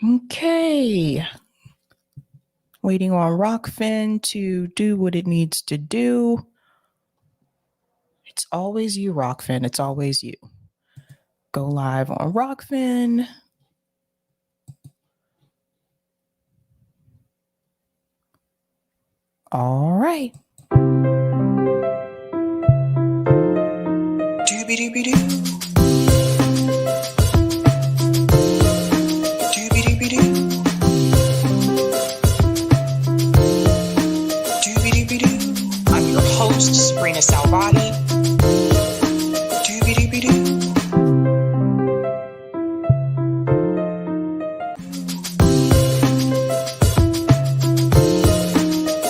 Okay. Waiting on Rockfin to do what it needs to do. It's always you, Rockfin. It's always you. Go live on Rockfin. All right. Doobie-doobie-doo. Sabrina Salvati. Doobie-doobie-doo.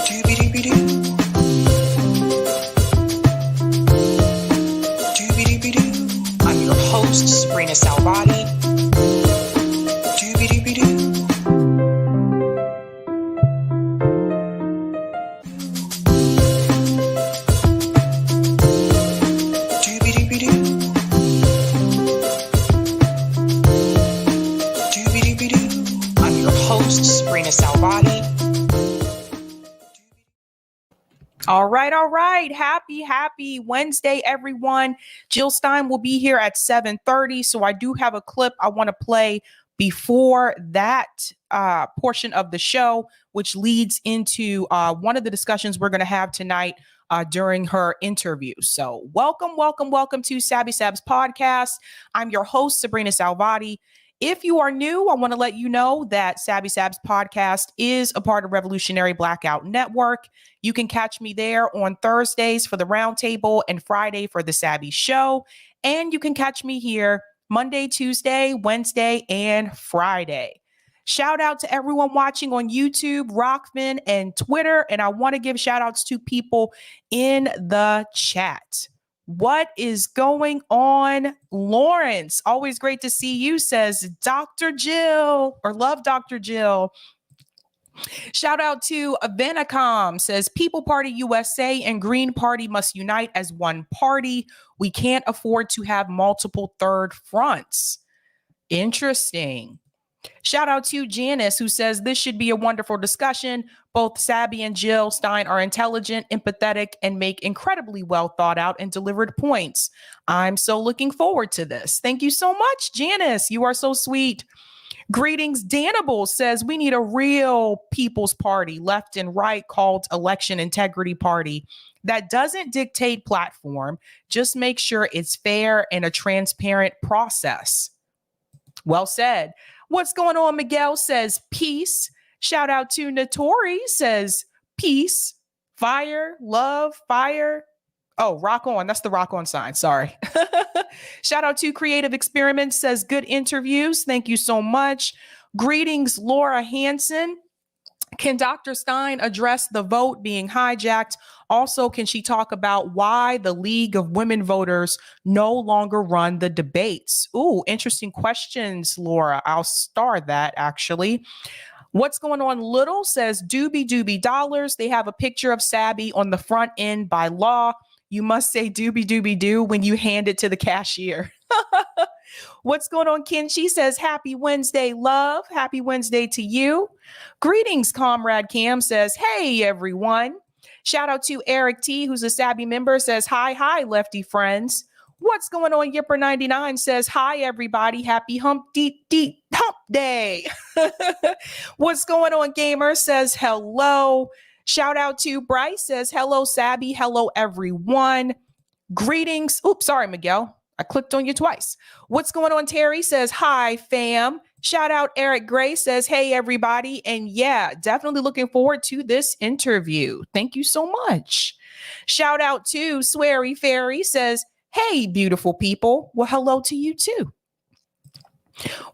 Doobie-doobie-doo. Doobie-doobie-doo. I'm your host, Sabrina Salvati. Doobie-doobie-doo. All right. Happy Wednesday, everyone. Jill Stein will be here at 7:30. So I do have a clip I want to play before that portion of the show, which leads into one of the discussions we're going to have tonight during her interview. So welcome to Sabby Sabs podcast. I'm your host, Sabrina Salvati. If you are new, I want to let you know that Sabby Sabs podcast is a part of Revolutionary Blackout Network. You can catch me there on Thursdays for the Roundtable and Friday for the Sabby Show. And you can catch me here Monday, Tuesday, Wednesday, and Friday. Shout out to everyone watching on YouTube, Rockfin, and Twitter. And I want to give shout outs to people in the chat. What is going on? Lawrence, always great to see you, says Dr. Jill, or love Dr. Jill. Shout out to Avenacom, says People Party USA and Green Party must unite as one party. We can't afford to have multiple third fronts. Interesting. Shout out to Janice, who says this should be a wonderful discussion. Both Sabby and Jill Stein are intelligent, empathetic, and make incredibly well thought out and delivered points. I'm so looking forward to this. Thank you so much, Janice. You are so sweet. Greetings. Danable says we need a real people's party, left and right, called Election Integrity Party that doesn't dictate platform. Just make sure it's fair and a transparent process. Well said. What's going on? Miguel says peace. Shout out to Notori, says peace, fire, love, fire. Oh, rock on. That's the rock on sign. Sorry. Shout out to Creative Experiments, says good interviews. Thank you so much. Greetings, Laura Hansen. Can Dr. Stein address the vote being hijacked? Also, can she talk about why the League of Women Voters no longer run the debates? Ooh, interesting questions, Laura. I'll star that, actually. What's going on? Little says doobie dollars. They have a picture of Sabby on the front end by law. You must say doobie doo when you hand it to the cashier. What's going on, Ken? She says, happy Wednesday, love. Happy Wednesday to you. Greetings, Comrade Cam says, hey, everyone. Shout out to Eric T, who's a Sabby member, says, hi, lefty friends. What's going on? Yipper99 says, hi, everybody. Happy hump day. What's going on? Gamer says, hello. Shout out to Bryce, says, hello, Sabby. Hello, everyone. Greetings. Oops, sorry, Miguel. I clicked on you twice. What's going on? Terry says, hi, fam. Shout out Eric Gray, says, hey, everybody. And yeah, definitely looking forward to this interview. Thank you so much. Shout out to Sweary Fairy, says, hey, beautiful people. Well, hello to you too.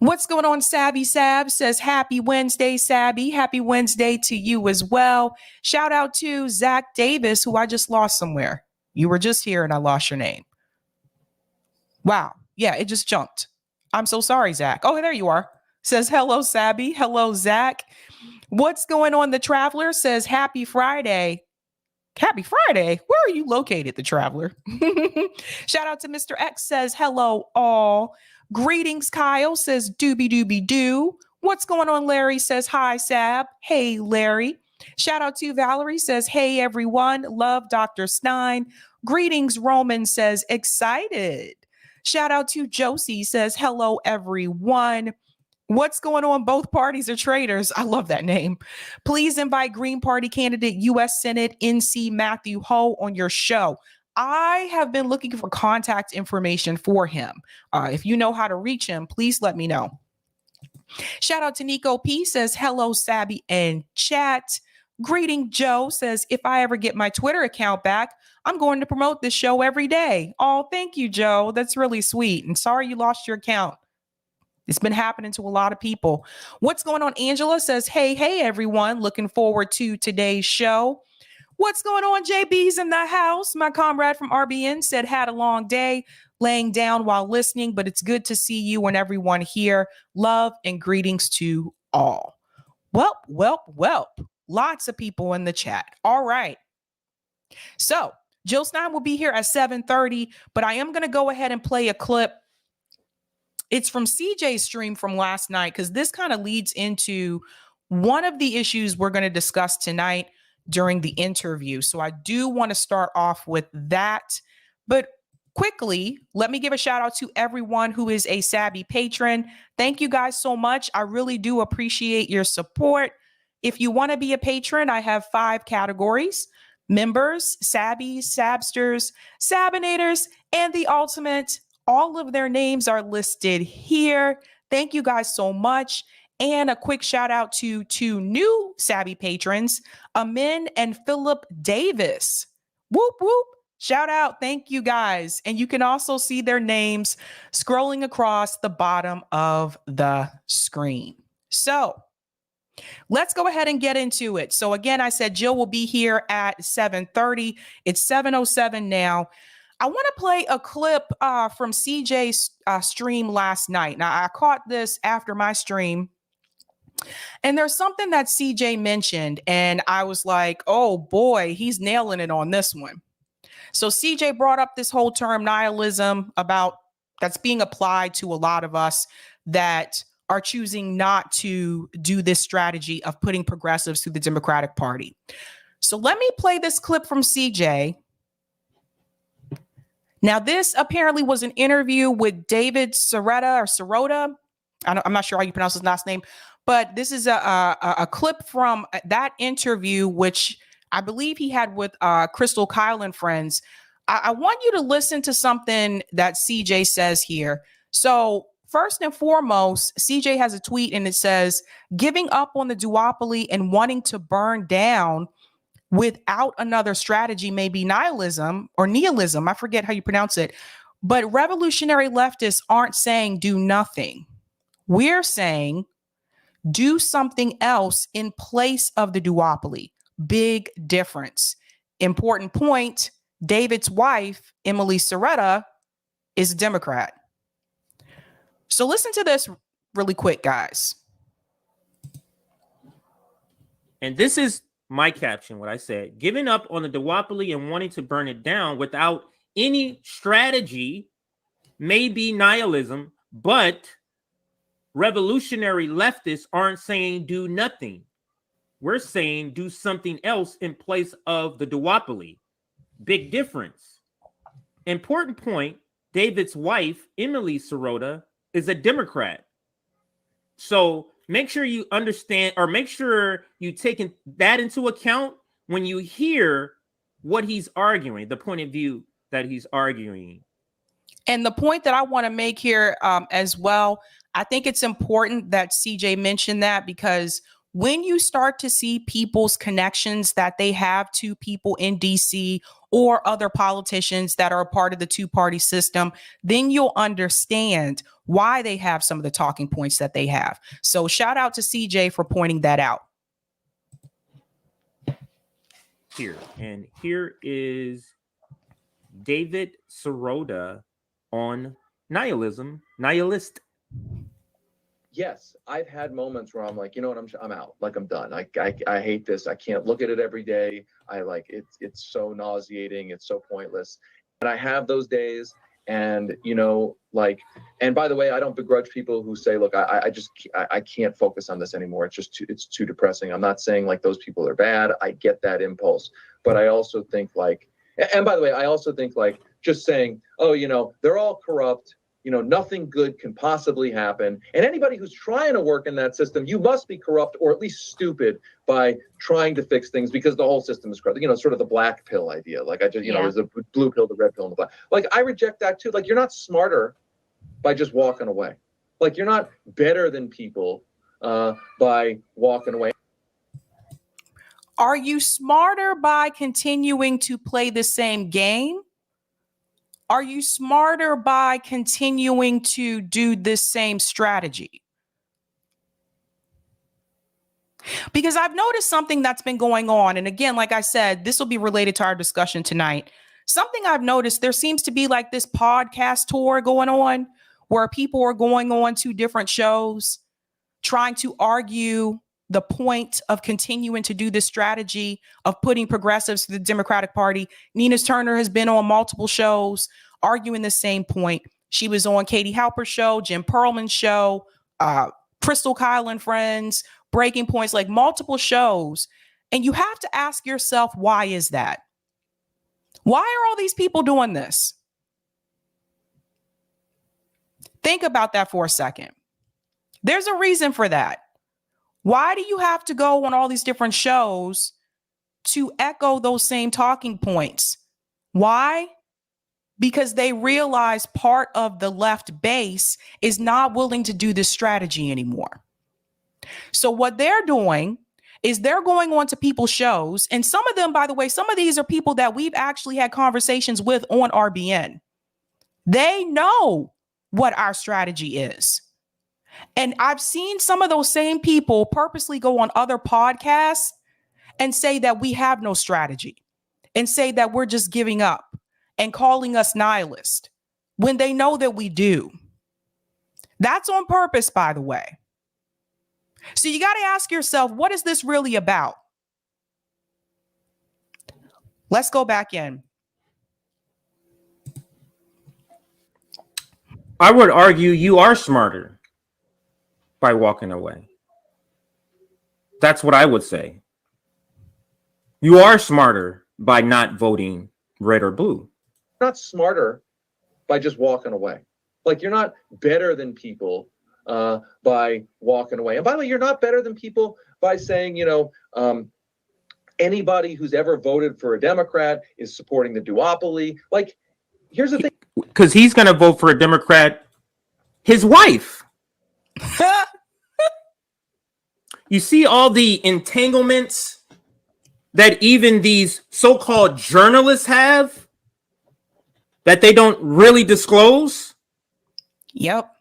What's going on? Sabby Sabs says, happy Wednesday, Sabby. Happy Wednesday to you as well. Shout out to Zach Davis, who I just lost somewhere. You were just here and I lost your name. Wow. Yeah, it just jumped. I'm so sorry, Zach. Oh, there you are. Says, hello, Sabby. Hello, Zach. What's going on? The Traveler says, happy Friday. Happy Friday. Where are you located, The Traveler? Shout out to Mr. X, says, hello, all. Greetings, Kyle, says, doobie doo. What's going on? Larry says, hi, Sab. Hey, Larry. Shout out to Valerie says, hey, everyone. Love Dr. Stein. Greetings, Roman says, excited. Shout out to Josie says, hello, everyone. What's going on? Both parties are traitors. I love that name. Please invite Green Party candidate U.S. Senate NC Matthew Ho on your show. I have been looking for contact information for him. If you know how to reach him, please let me know. Shout out to Nico P says, hello, Sabby and chat. Greeting Joe says, if I ever get my Twitter account back, I'm going to promote this show every day. Oh, thank you, Joe. That's really sweet. And sorry you lost your account. It's been happening to a lot of people. What's going on? Angela says, hey, everyone. Looking forward to today's show. What's going on? JB's in the house. My comrade from RBN said, had a long day laying down while listening, but it's good to see you and everyone here. Love and greetings to all. Welp. Lots of people in the chat. All right. So Jill Stein will be here at 7:30, but I am going to go ahead and play a clip. It's from CJ's stream from last night, because this kind of leads into one of the issues we're going to discuss tonight during the interview. So I do want to start off with that. But quickly, let me give a shout out to everyone who is a Sabby patron. Thank you guys so much. I really do appreciate your support. If you want to be a patron, I have 5 categories: members, Sabbies, Sabsters, Sabinators, and the ultimate. All of their names are listed here. Thank you guys so much. And a quick shout out to 2 new Sabby patrons, Amin and Philip Davis. Whoop, whoop. Shout out. Thank you guys. And you can also see their names scrolling across the bottom of the screen. So let's go ahead and get into it. So again, I said Jill will be here at 7:30. It's 7:07 now. I want to play a clip from CJ's stream last night. Now, I caught this after my stream, and there's something that CJ mentioned, and I was like, oh boy, he's nailing it on this one. So CJ brought up this whole term nihilism that's being applied to a lot of us that are choosing not to do this strategy of putting progressives through the Democratic Party. So let me play this clip from CJ. Now, this apparently was an interview with David Sirota. I'm not sure how you pronounce his last name, but this is a clip from that interview, which I believe he had with Crystal Kyle and friends. I want you to listen to something that CJ says here. So first and foremost, CJ has a tweet and it says, giving up on the duopoly and wanting to burn down without another strategy may be nihilism or nihilism. I forget how you pronounce it. But revolutionary leftists aren't saying do nothing. We're saying do something else in place of the duopoly. Big difference. Important point. David's wife, Emily Soretta, is a Democrat. So listen to this really quick, guys. And this is my caption, what I said: giving up on the duopoly and wanting to burn it down without any strategy may be nihilism, but revolutionary leftists aren't saying do nothing. We're saying do something else in place of the duopoly. Big difference. Important point. David's wife, Emily Sorota, is a Democrat. So make sure you understand, or make sure you take that into account when you hear what he's arguing, the point of view that he's arguing. And the point that I want to make here as well, I think it's important that CJ mentioned that, because when you start to see people's connections that they have to people in DC or other politicians that are a part of the 2-party system, then you'll understand why they have some of the talking points that they have. So shout out to CJ for pointing that out. Here is David Sirota on nihilist. Yes, I've had moments where I'm like, you know what, I'm out. Like, I'm done. I hate this. I can't look at it every day. I like it's so nauseating. It's so pointless. And I have those days, And, and by the way, I don't begrudge people who say, look, I can't focus on this anymore. It's too depressing. I'm not saying like those people are bad. I get that impulse, but I also think and by the way, I also think like just saying, oh, they're all corrupt. Nothing good can possibly happen. And anybody who's trying to work in that system, you must be corrupt or at least stupid by trying to fix things because the whole system is corrupt. Sort of the black pill idea. Like there's a blue pill, the red pill, and the black. Like I reject that too. Like you're not smarter by just walking away. Like you're not better than people by walking away. Are you smarter by continuing to play the same game? Are you smarter by continuing to do this same strategy? Because I've noticed something that's been going on. And again, like I said, this will be related to our discussion tonight. Something I've noticed, there seems to be like this podcast tour going on where people are going on to different shows, trying to argue the point of continuing to do this strategy of putting progressives to the Democratic Party. Nina Turner has been on multiple shows arguing the same point. She was on Katie Halper's show, Jim Perlman's show, Crystal Kyle and Friends, Breaking Points, like multiple shows. And you have to ask yourself, why is that? Why are all these people doing this? Think about that for a second. There's a reason for that. Why do you have to go on all these different shows to echo those same talking points? Why? Because they realize part of the left base is not willing to do this strategy anymore. So what they're doing is they're going on to people's shows. And some of them, by the way, some of these are people that we've actually had conversations with on RBN. They know what our strategy is. And I've seen some of those same people purposely go on other podcasts and say that we have no strategy and say that we're just giving up and calling us nihilist when they know that we do. That's on purpose, by the way. So you got to ask yourself, what is this really about? Let's go back in. I would argue you are smarter by walking away. That's what I would say. You are smarter by not voting red or blue. You're not smarter by just walking away. Like you're not better than people by walking away. And by the way, you're not better than people by saying, anybody who's ever voted for a Democrat is supporting the duopoly. Like, here's the thing. Because he's going to vote for a Democrat, his wife. You see all the entanglements that even these so-called journalists have that they don't really disclose? Yep.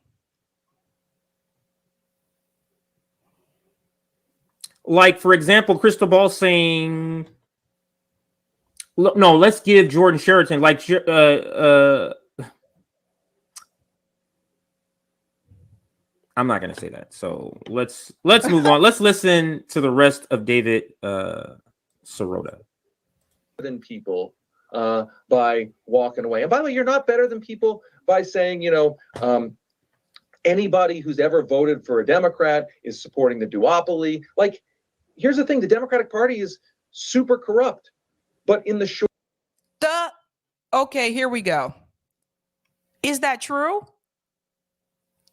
Like, for example, Crystal Ball saying, no, let's give Jordan Sheraton, like, I'm not going to say that. So let's move on. Let's listen to the rest of David Sirota. Than people by walking away. And by the way, you're not better than people by saying, anybody who's ever voted for a Democrat is supporting the duopoly. Like, here's the thing. The Democratic Party is super corrupt, but in the short. Okay, here we go. Is that true?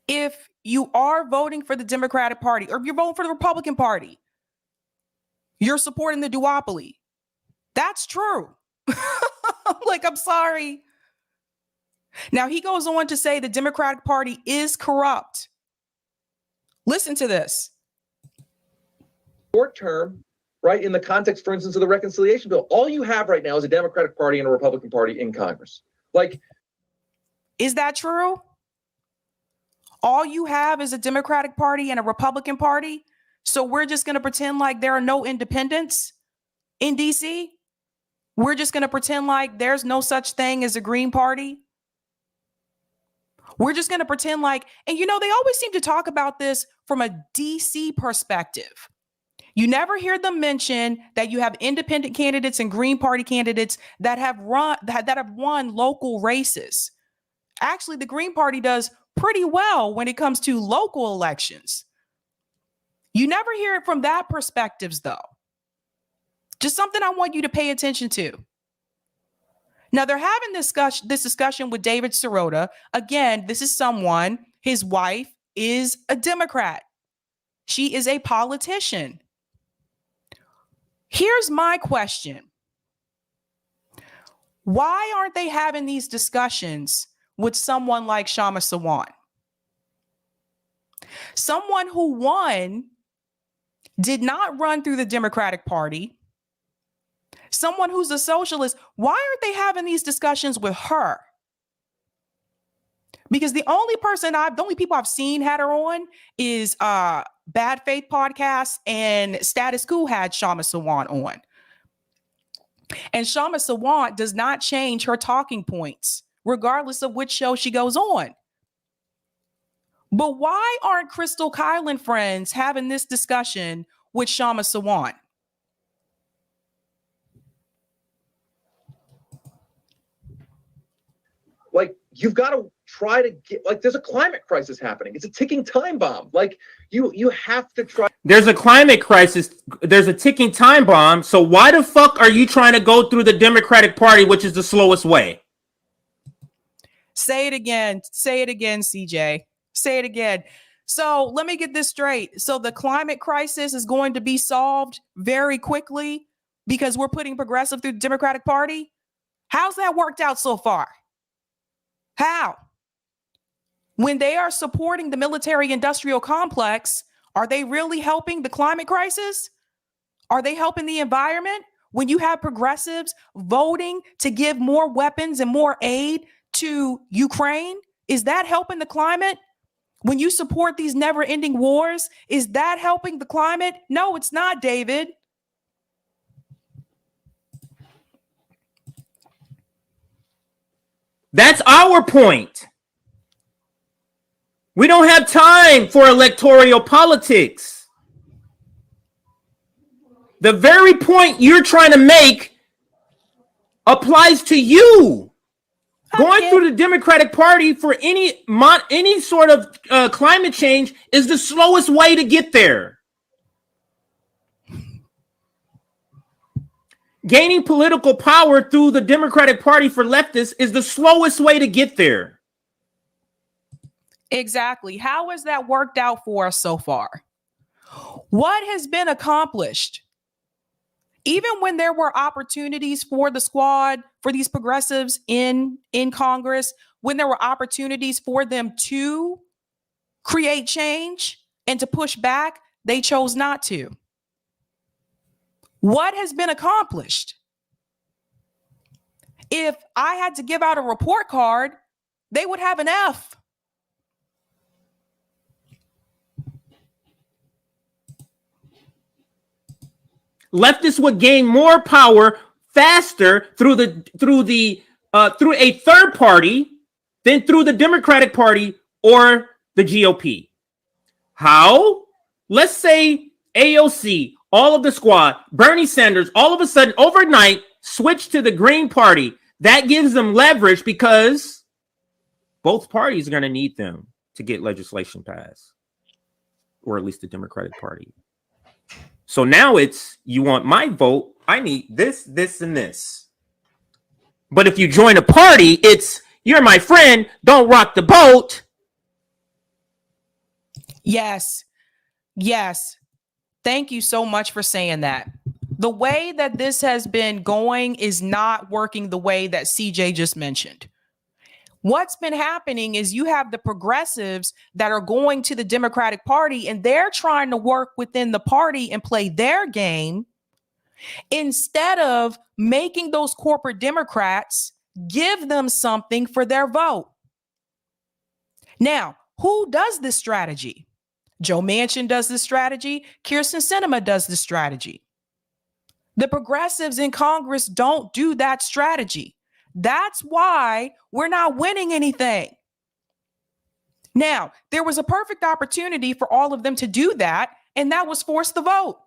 If you are voting for the Democratic Party or if you're voting for the Republican Party, you're supporting the duopoly. That's true. Like, I'm sorry. Now, he goes on to say the Democratic Party is corrupt. Listen to this. Short term, right, in the context, for instance, of the reconciliation bill, all you have right now is a Democratic Party and a Republican Party in Congress. Like, is that true? All you have is a Democratic Party and a Republican Party. So we're just going to pretend like there are no independents in DC. We're just going to pretend like there's no such thing as a Green Party. We're just going to pretend like, and they always seem to talk about this from a DC perspective. You never hear them mention that you have independent candidates and Green Party candidates that have won local races. Actually, the Green Party does pretty well when it comes to local elections. You never hear it from that perspective, though. Just something I want you to pay attention to. Now, they're having this discussion with David Sirota. Again, this is someone, his wife is a Democrat. She is a politician. Here's my question. Why aren't they having these discussions with someone like Shama Sawan? Someone who, one, did not run through the Democratic Party. Someone who's a socialist. Why aren't they having these discussions with her? Because the only people I've seen had her on is Bad Faith Podcast, and Status Quo had Shama Sawan on. And Shama Sawan does not change her talking points, regardless of which show she goes on. But why aren't Crystal Kyle and friends having this discussion with Shama Sawan? Like, you've got to try to get, like, there's a climate crisis happening. It's a ticking time bomb. Like, you have to try. There's a climate crisis. There's a ticking time bomb. So why the fuck are you trying to go through the Democratic Party, which is the slowest way? Say it again. Say it again, CJ. Say it again. So let me get this straight. So the climate crisis is going to be solved very quickly because we're putting progressive through the Democratic Party? How's that worked out so far? How? When they are supporting the military-industrial complex, are they really helping the climate crisis? Are they helping the environment? When you have progressives voting to give more weapons and more aid to Ukraine, is that helping the climate? When you support these never-ending wars, is that helping the climate? No, it's not, David. That's our point. We don't have time for electoral politics. The very point you're trying to make applies to you. Going through the Democratic Party for any sort of climate change is the slowest way to get there. Gaining political power through the Democratic Party for leftists is the slowest way to get there. Exactly. How has that worked out for us so far? What has been accomplished? Even when there were opportunities for the squad, for these progressives in Congress, when there were opportunities for them to create change and to push back, they chose not to. What has been accomplished? If I had to give out a report card, they would have an F. Leftists would gain more power faster through a third party than through the Democratic Party or the GOP. How? Let's say AOC, all of the squad, Bernie Sanders, all of a sudden overnight switch to the Green Party. That gives them leverage because both parties are going to need them to get legislation passed, or at least the Democratic Party. So now it's, you want my vote, I need this, this, and this. But if you join a party, it's, you're my friend, don't rock the boat. Yes. Yes. Thank you so much for saying that. The way that this has been going is not working the way that CJ just mentioned. What's been happening is you have the progressives that are going to the Democratic Party and they're trying to work within the party and play their game instead of making those corporate Democrats give them something for their vote. Now, who does this strategy? Joe Manchin does this strategy. Kyrsten Sinema does this strategy. The progressives in Congress don't do that strategy. That's why we're not winning anything. Now, there was a perfect opportunity for all of them to do that, and that was force the vote.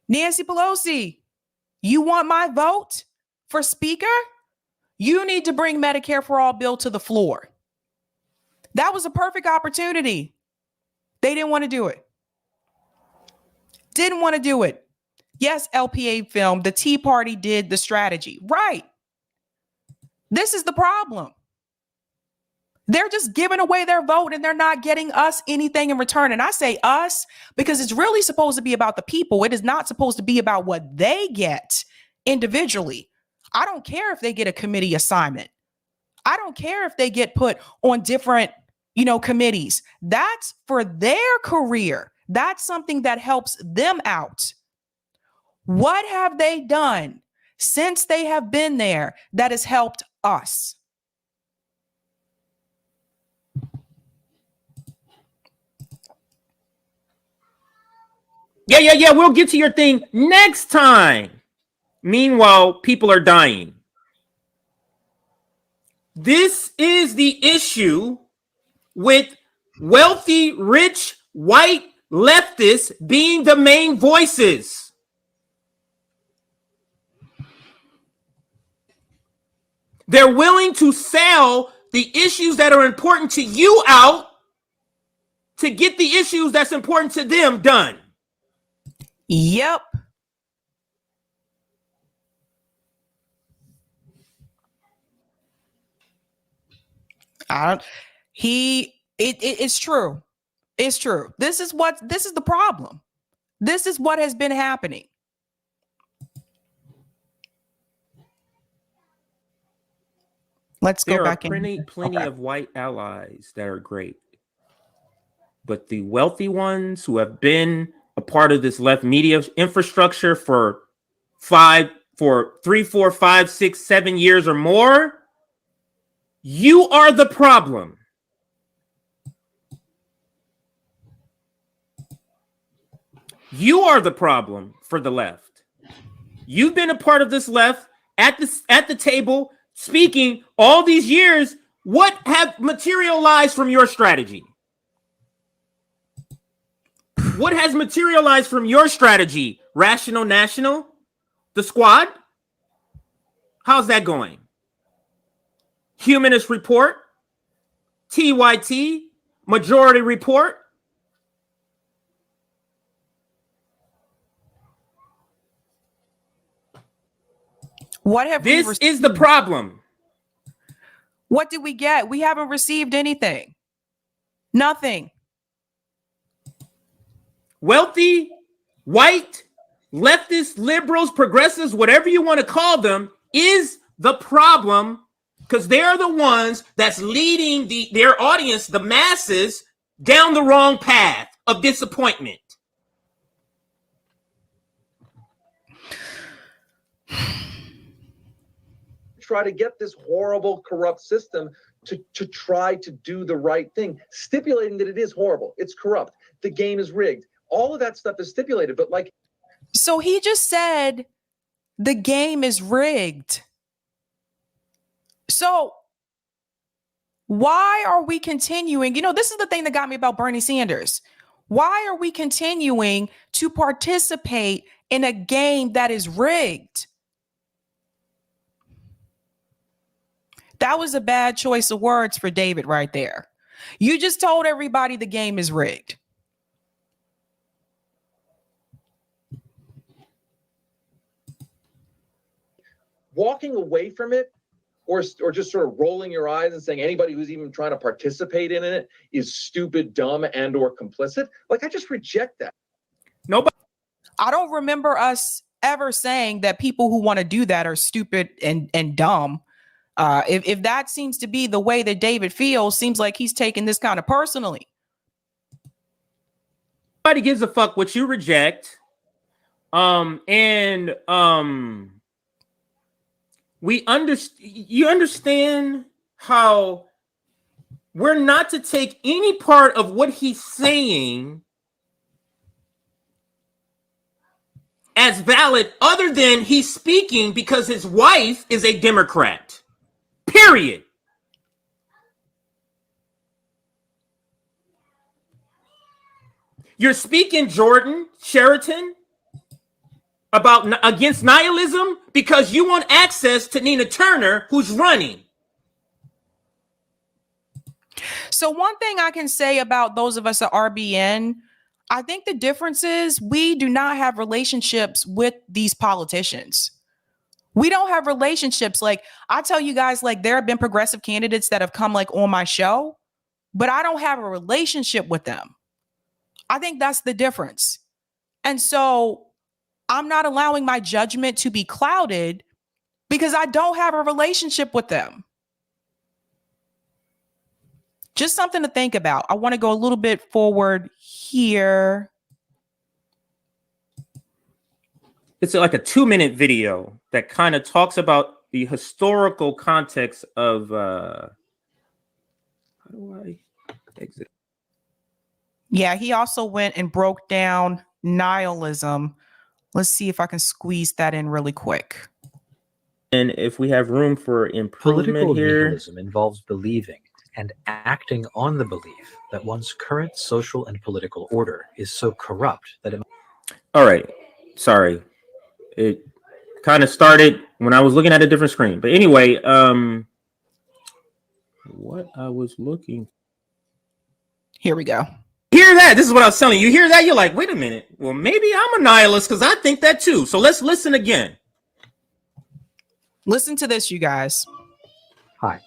Nancy Pelosi, you want my vote for speaker? You need to bring Medicare for All bill to the floor. That was a perfect opportunity. They didn't want to do it. Didn't want to do it. Yes, LPA film, the Tea Party did the strategy. Right. This is the problem. They're just giving away their vote and they're not getting us anything in return. And I say us because it's really supposed to be about the people. It is not supposed to be about what they get individually. I don't care if they get a committee assignment. I don't care if they get put on different, committees. That's for their career. That's something that helps them out. What have they done since they have been there that has helped us? Yeah. We'll get to your thing next time. Meanwhile, people are dying. This is the issue with wealthy, rich, white leftists being the main voices. They're willing to sell the issues that are important to you out to get the issues that's important to them done. Yep. It's true. It's true. This is the problem. This is what has been happening. Let's go back in. There are plenty of white allies that are great. But the wealthy ones who have been a part of this left media infrastructure for 3, 4, 5, 6, 7 years or more, you are the problem. You are the problem for the left. You've been a part of this left at the table speaking all these years. What have materialized from your strategy? What has materialized from your strategy? Rational National? The Squad? How's that going? Humanist Report? TYT? Majority Report? This is the problem. What did we get? We haven't received anything. Nothing. Wealthy, white, leftist, liberals, progressives, whatever you want to call them, is the problem because they're the ones that's leading their audience, the masses, down the wrong path of disappointment. Try to get this horrible, corrupt system to try to do the right thing, stipulating that it is horrible, it's corrupt, the game is rigged. All of that stuff is stipulated, but so he just said the game is rigged. So why are we continuing? This is the thing that got me about Bernie Sanders. Why are we continuing to participate in a game that is rigged? That was a bad choice of words for David right there. You just told everybody the game is rigged. Walking away from it or just sort of rolling your eyes and saying anybody who's even trying to participate in it is stupid, dumb, and or complicit. I just reject that. Nobody. I don't remember us ever saying that people who want to do that are stupid and dumb. If that seems to be the way that David feels, seems like he's taking this kind of personally. Nobody gives a fuck what you reject. You understand how we're not to take any part of what he's saying as valid other than he's speaking because his wife is a Democrat. Period. You're speaking, Jordan Sheraton. against nihilism because you want access to Nina Turner, who's running. So one thing I can say about those of us at RBN, I think the difference is we do not have relationships with these politicians. We don't have relationships. Like, I tell you guys, like, there have been progressive candidates that have come like on my show, but I don't have a relationship with them. I think that's the difference. And so I'm not allowing my judgment to be clouded because I don't have a relationship with them. Just something to think about. I want to go a little bit forward here. It's like a 2-minute video that kind of talks about the historical context of how do I exit? Yeah, he also went and broke down nihilism. Let's see if I can squeeze that in really quick. And if we have room for improvement Political here. nihilism involves believing and acting on the belief that one's current social and political order is so corrupt that it... All right. Sorry. It kind of started when I was looking at a different screen. But anyway, what I was looking. Here we go. Hear that? This is what I was telling you. You hear that? You're like, wait a minute. Well, maybe I'm a nihilist because I think that too. So let's listen again. Listen to this, you guys. Hi.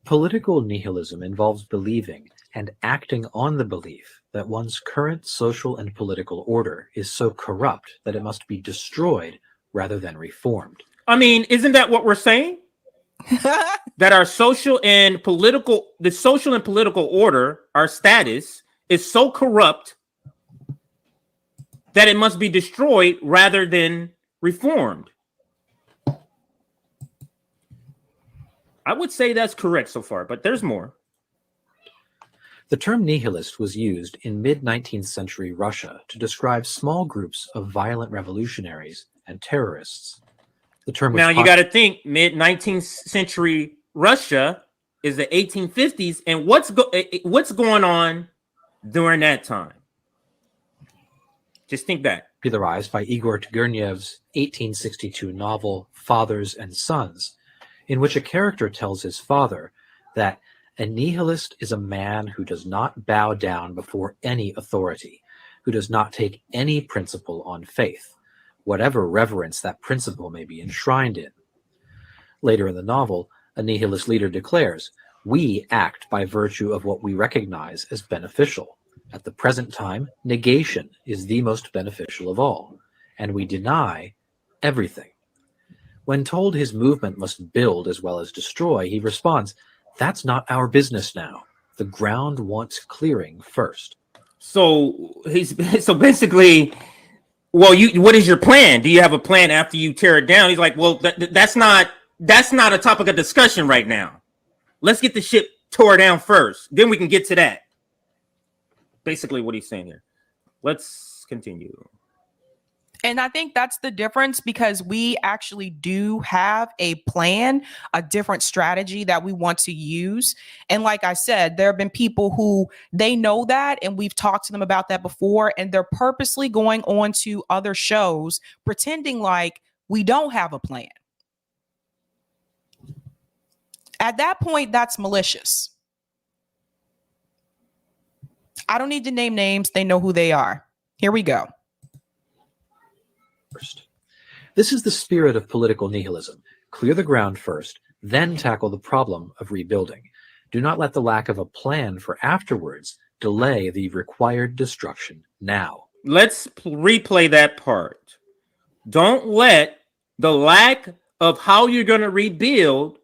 Political nihilism involves believing and acting on the belief that one's current social and political order is so corrupt that it must be destroyed rather than reformed. I mean, isn't that what we're saying? That our social and political order, our status, is so corrupt that it must be destroyed rather than reformed. I would say that's correct so far, but there's more. The term nihilist was used in mid-19th century Russia to describe small groups of violent revolutionaries and terrorists. The term was now you got to think mid-19th century Russia is the 1850s, and what's going on during that time? Just think back. Popularized by Igor Turgenev's 1862 novel Fathers and Sons, in which a character tells his father that a nihilist is a man who does not bow down before any authority, who does not take any principle on faith, whatever reverence that principle may be enshrined in. Later in the novel, a nihilist leader declares, "We act by virtue of what we recognize as beneficial. At the present time, negation is the most beneficial of all, and we deny everything." When told his movement must build as well as destroy, he responds, "That's not our business now. The ground wants clearing first." So basically, well, what is your plan? Do you have a plan after you tear it down? He's like, well, that's not a topic of discussion right now. Let's get the shit tore down first. Then we can get to that. Basically what he's saying here. Let's continue. And I think that's the difference, because we actually do have a plan, a different strategy that we want to use. And like I said, there have been people who they know that, and we've talked to them about that before, and they're purposely going on to other shows pretending like we don't have a plan. At that point, that's malicious. I don't need to name names. They know who they are. Here we go. First. This is the spirit of political nihilism. Clear the ground first, then tackle the problem of rebuilding. Do not let the lack of a plan for afterwards delay the required destruction now. Let's replay that part. Don't let the lack of how you're going to rebuild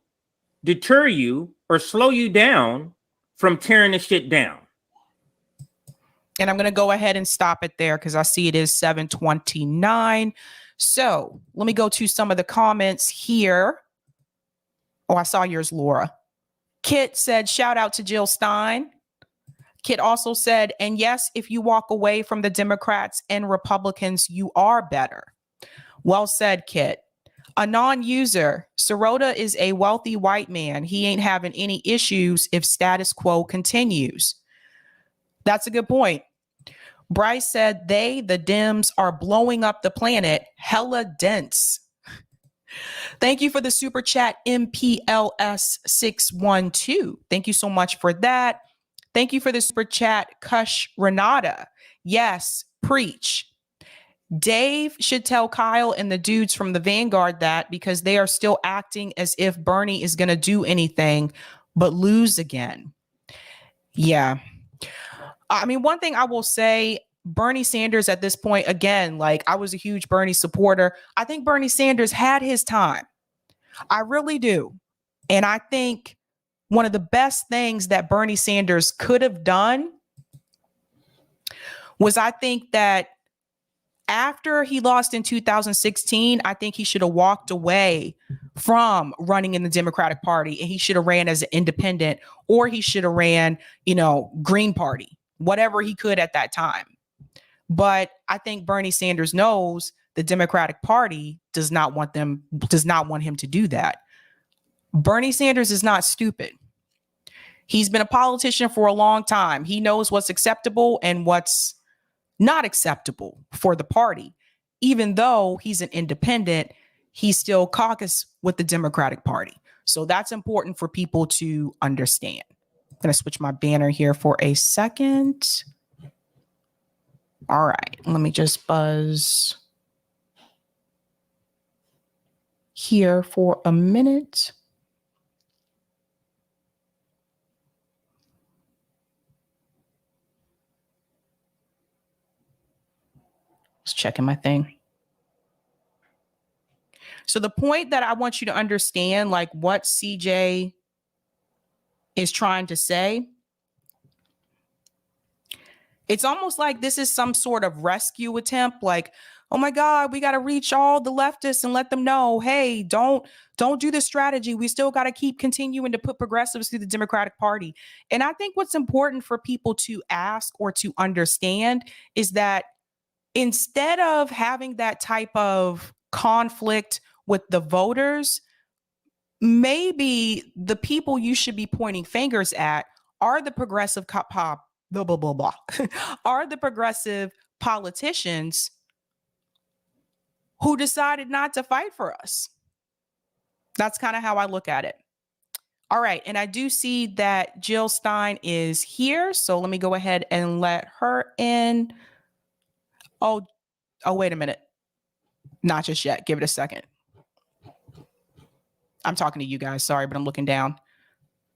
deter you or slow you down from tearing the shit down. And I'm going to go ahead and stop it there because I see it is 7:29. So let me go to some of the comments here. Oh, I saw yours, Laura. Kit said, shout out to Jill Stein. Kit also said, and yes, if you walk away from the Democrats and Republicans, you are better. Well said, Kit. A non-user, Sirota is a wealthy white man. He ain't having any issues if status quo continues. That's a good point. Bryce said the Dems are blowing up the planet hella dense. Thank you for the super chat, MPLS612. Thank you so much for that. Thank you for the super chat, Kush Renata. Yes, preach. Dave should tell Kyle and the dudes from the Vanguard that, because they are still acting as if Bernie is going to do anything but lose again. Yeah. I mean, one thing I will say, Bernie Sanders at this point, again, like, I was a huge Bernie supporter. I think Bernie Sanders had his time. I really do. And I think one of the best things that Bernie Sanders could have done was, I think that after he lost in 2016, I think he should have walked away from running in the Democratic Party, and he should have ran as an independent, or he should have ran, Green Party, whatever he could at that time. But I think Bernie Sanders knows the Democratic Party does not want him to do that. Bernie Sanders is not stupid. He's been a politician for a long time. He knows what's acceptable and what's not acceptable for the party. Even though he's an independent, he still caucus with the Democratic Party. So that's important for people to understand. I'm going to switch my banner here for a second. All right, let me just buzz here for a minute. Just checking my thing. So the point that I want you to understand, like what CJ is trying to say, it's almost like this is some sort of rescue attempt. Like, oh my God, we got to reach all the leftists and let them know, hey, don't do this strategy. We still got to keep continuing to put progressives through the Democratic Party. And I think what's important for people to ask or to understand is that instead of having that type of conflict with the voters, maybe the people you should be pointing fingers at are the progressive are the progressive politicians who decided not to fight for us. That's kind of how I look at it. All right. And I do see that Jill Stein is here. So let me go ahead and let her in. Oh, wait a minute. Not just yet. Give it a second. I'm talking to you guys. Sorry, but I'm looking down.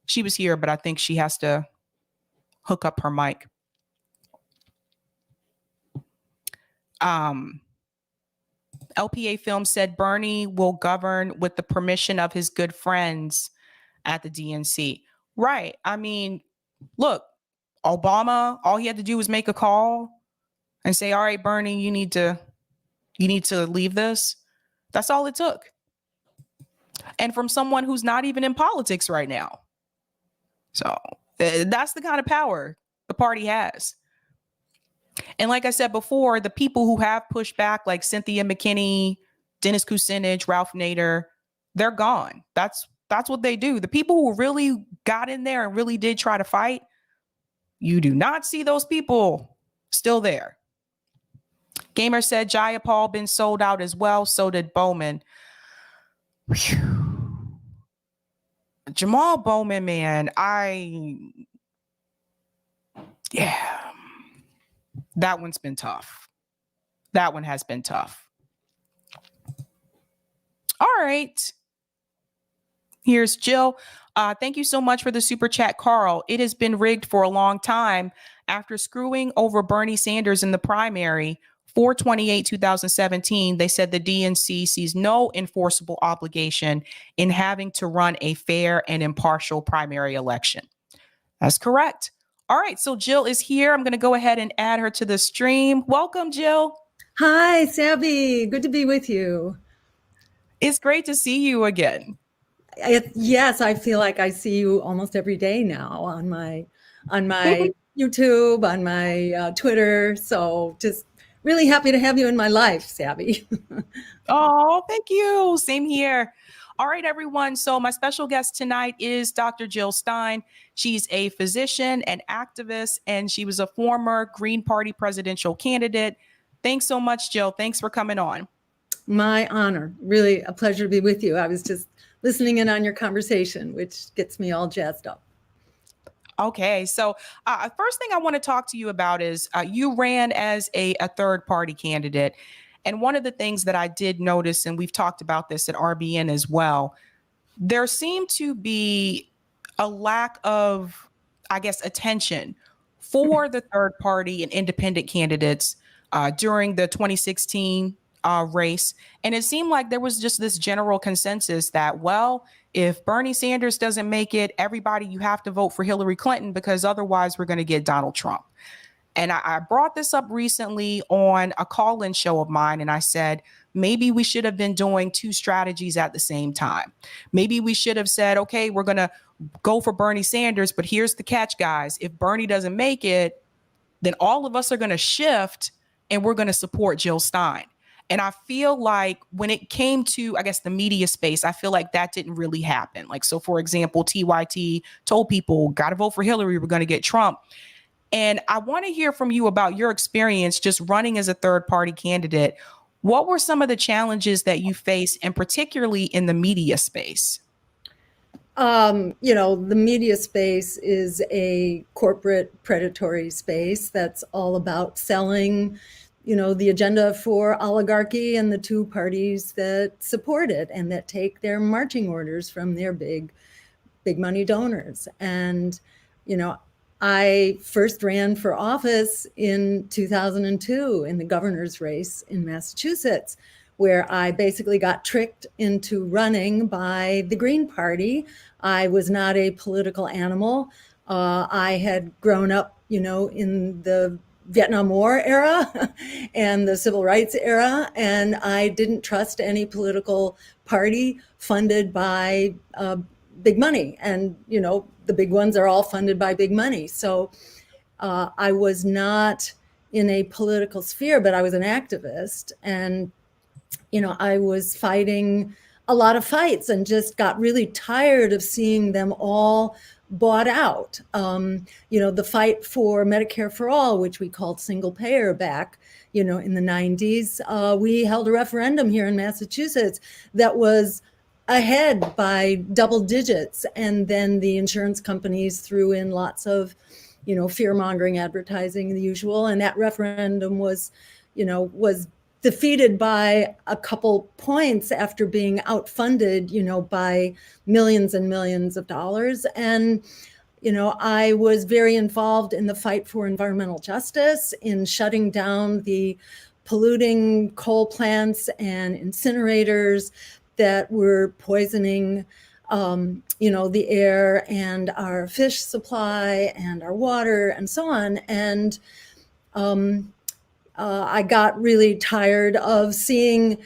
She was here, but I think she has to hook up her mic. LPA Film said Bernie will govern with the permission of his good friends at the DNC. Right. I mean, look, Obama, all he had to do was make a call and say, all right, Bernie, you need to leave this. That's all it took. And from someone who's not even in politics right now. So that's the kind of power the party has. And like I said before, the people who have pushed back, like Cynthia McKinney, Dennis Kucinich, Ralph Nader, they're gone. That's what they do. The people who really got in there and really did try to fight, you do not see those people still there. Gamer said Jayapal been sold out as well. So did Bowman. Whew. Jamal Bowman, man, that one's been tough. That one has been tough. All right. Here's Jill. Thank you so much for the super chat, Carl. It has been rigged for a long time. After screwing over Bernie Sanders in the primary, 4/28/2017, they said the DNC sees no enforceable obligation in having to run a fair and impartial primary election. That's correct. All right, so Jill is here. I'm going to go ahead and add her to the stream. Welcome, Jill. Hi, Sabby. Good to be with you. It's great to see you again. Yes, I feel like I see you almost every day now on my YouTube, on my Twitter. So just really happy to have you in my life, Sabby. Oh, thank you. Same here. All right, everyone. So my special guest tonight is Dr. Jill Stein. She's a physician and activist, and she was a former Green Party presidential candidate. Thanks so much, Jill. Thanks for coming on. My honor. Really a pleasure to be with you. I was just listening in on your conversation, which gets me all jazzed up. Okay, so first thing I want to talk to you about is you ran as a third party candidate. And one of the things that I did notice, and we've talked about this at RBN as well, there seemed to be a lack of, I guess, attention for the third party and independent candidates during the 2016 race. And it seemed like there was just this general consensus that, well, if Bernie Sanders doesn't make it, everybody, you have to vote for Hillary Clinton because otherwise we're going to get Donald Trump. And I brought this up recently on a call-in show of mine, and I said, maybe we should have been doing two strategies at the same time. Maybe we should have said, okay, we're going to go for Bernie Sanders, but here's the catch, guys. If Bernie doesn't make it, then all of us are going to shift and we're going to support Jill Stein. And I feel like when it came to, I guess, the media space, I feel like that didn't really happen. Like, so for example, TYT told people, got to vote for Hillary, we're going to get Trump. And I want to hear from you about your experience just running as a third party candidate. What were some of the challenges that you faced, and particularly in the media space? The media space is a corporate predatory space that's all about selling, the agenda for oligarchy and the two parties that support it and that take their marching orders from their big money donors. And, I first ran for office in 2002 in the governor's race in Massachusetts, where I basically got tricked into running by the Green Party. I was not a political animal. I had grown up, in the Vietnam War era and the civil rights era, and I didn't trust any political party funded by big money. And, the big ones are all funded by big money. So I was not in a political sphere, but I was an activist. And, I was fighting a lot of fights and just got really tired of seeing them all bought out. The fight for Medicare for all, which we called single payer back, in the 90s, we held a referendum here in Massachusetts that was ahead by double digits. And then the insurance companies threw in lots of, fear-mongering advertising, the usual. And that referendum was defeated by a couple points after being outfunded, by millions and millions of dollars. And, I was very involved in the fight for environmental justice, in shutting down the polluting coal plants and incinerators that were poisoning, the air and our fish supply and our water and so on. And I got really tired of seeing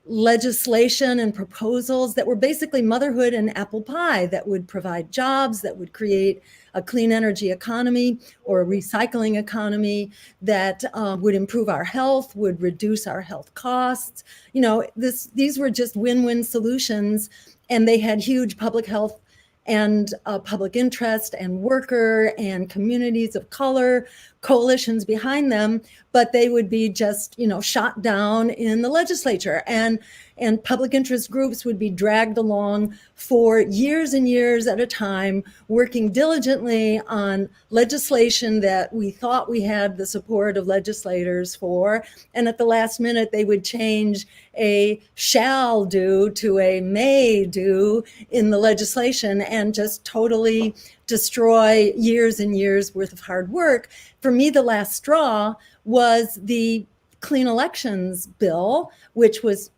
legislation and proposals that were basically motherhood and apple pie that would provide jobs, that would create a clean energy economy or a recycling economy that would improve our health, would reduce our health costs. These were just win-win solutions, and they had huge public health and public interest and worker and communities of color coalitions behind them, but they would be just, shot down in the legislature, and public interest groups would be dragged along for years and years at a time, working diligently on legislation that we thought we had the support of legislators for. And at the last minute, they would change a shall do to a may do in the legislation and just totally destroy years and years worth of hard work. For me, the last straw was the Clean Elections Bill, which was,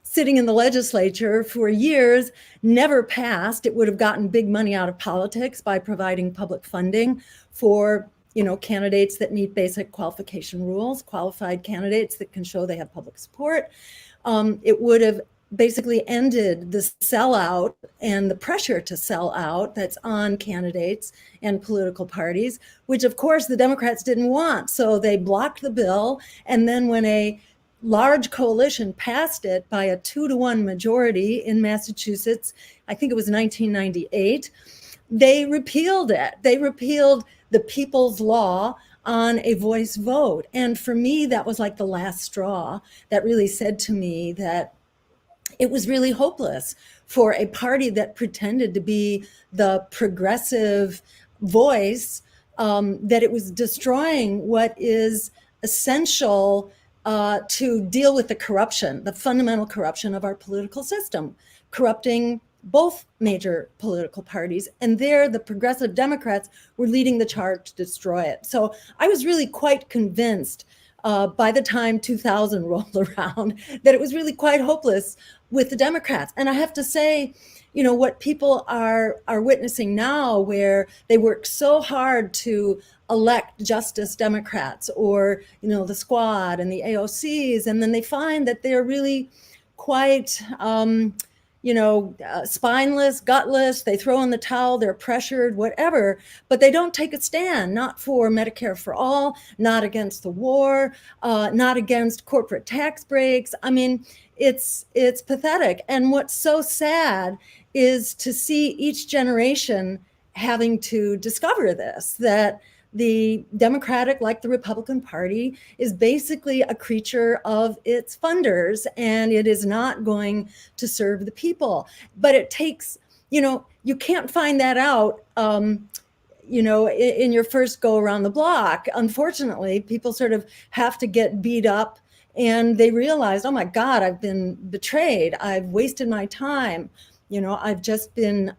sitting in the legislature for years, never passed. It would have gotten big money out of politics by providing public funding for, candidates that meet basic qualification rules, qualified candidates that can show they have public support. It would have basically ended the sellout and the pressure to sell out that's on candidates and political parties, which of course the Democrats didn't want. So they blocked the bill. And then when a large coalition passed it by a 2-to-1 majority in Massachusetts. I think it was 1998. They repealed it. They repealed the People's Law on a voice vote. And for me, that was like the last straw that really said to me that it was really hopeless for a party that pretended to be the progressive voice, that it was destroying what is essential to deal with the corruption, the fundamental corruption of our political system, corrupting both major political parties. And there, the progressive Democrats were leading the charge to destroy it. So I was really quite convinced by the time 2000 rolled around that it was really quite hopeless with the Democrats. And I have to say, you know, what people are witnessing now, where they work so hard to elect Justice Democrats or, you know, the Squad and the AOCs, and then they find that they're really quite, spineless, gutless. They throw in the towel, they're pressured, whatever, but they don't take a stand, not for Medicare for all, not against the war, not against corporate tax breaks. I mean, it's pathetic. And what's so sad is to see each generation having to discover this, that the Democratic, like the Republican Party, is basically a creature of its funders, and it is not going to serve the people. But it takes, you can't find that out, in your first go around the block. Unfortunately, people sort of have to get beat up, and they realize, oh my God, I've been betrayed. I've wasted my time. I've just been,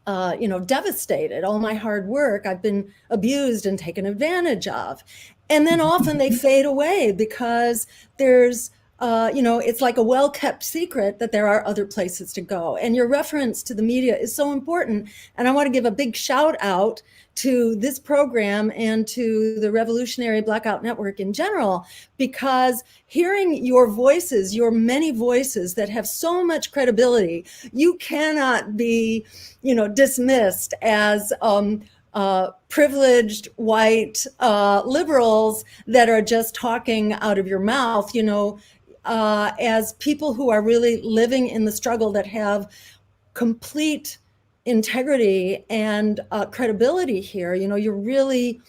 devastated. All my hard work, I've been abused and taken advantage of. And then often they fade away because there's, it's like a well-kept secret that there are other places to go. And your reference to the media is so important. And I want to give a big shout out to this program and to the Revolutionary Blackout Network in general, because hearing your voices, your many voices that have so much credibility, you cannot be, dismissed as privileged white liberals that are just talking out of your mouth, as people who are really living in the struggle, that have complete integrity and credibility here. You're really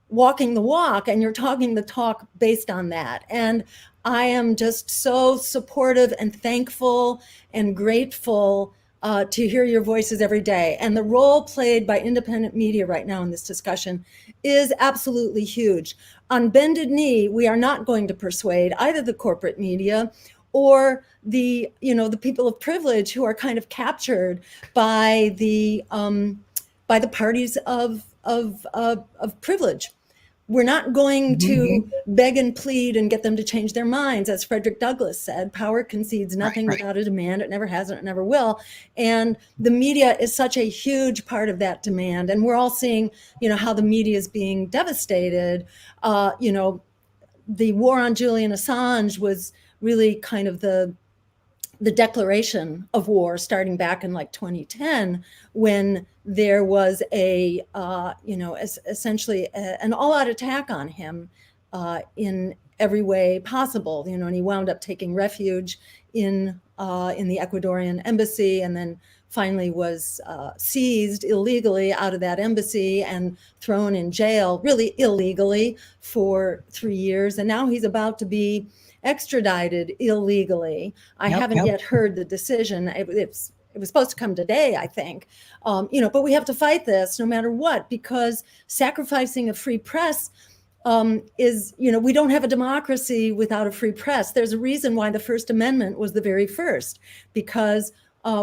walking the walk and you're talking the talk based on that. And I am just so supportive and thankful and grateful to hear your voices every day. And the role played by independent media right now in this discussion is absolutely huge. On bended knee, we are not going to persuade either the corporate media or the people of privilege who are kind of captured by the parties of privilege. We're not going to beg and plead and get them to change their minds. As Frederick Douglass said, power concedes nothing without a demand. It never has and it never will. And the media is such a huge part of that demand. And we're all seeing, how the media is being devastated. The war on Julian Assange was really kind of the declaration of war, starting back in like 2010, when there was essentially an all-out attack on him in every way possible. And he wound up taking refuge in the Ecuadorian embassy, and then finally was seized illegally out of that embassy and thrown in jail, really illegally, for 3 years. And now he's about to be extradited illegally. I haven't yet heard the decision. It was supposed to come today, I think. But we have to fight this no matter what, because sacrificing a free press is, we don't have a democracy without a free press. There's a reason why the First Amendment was the very first, because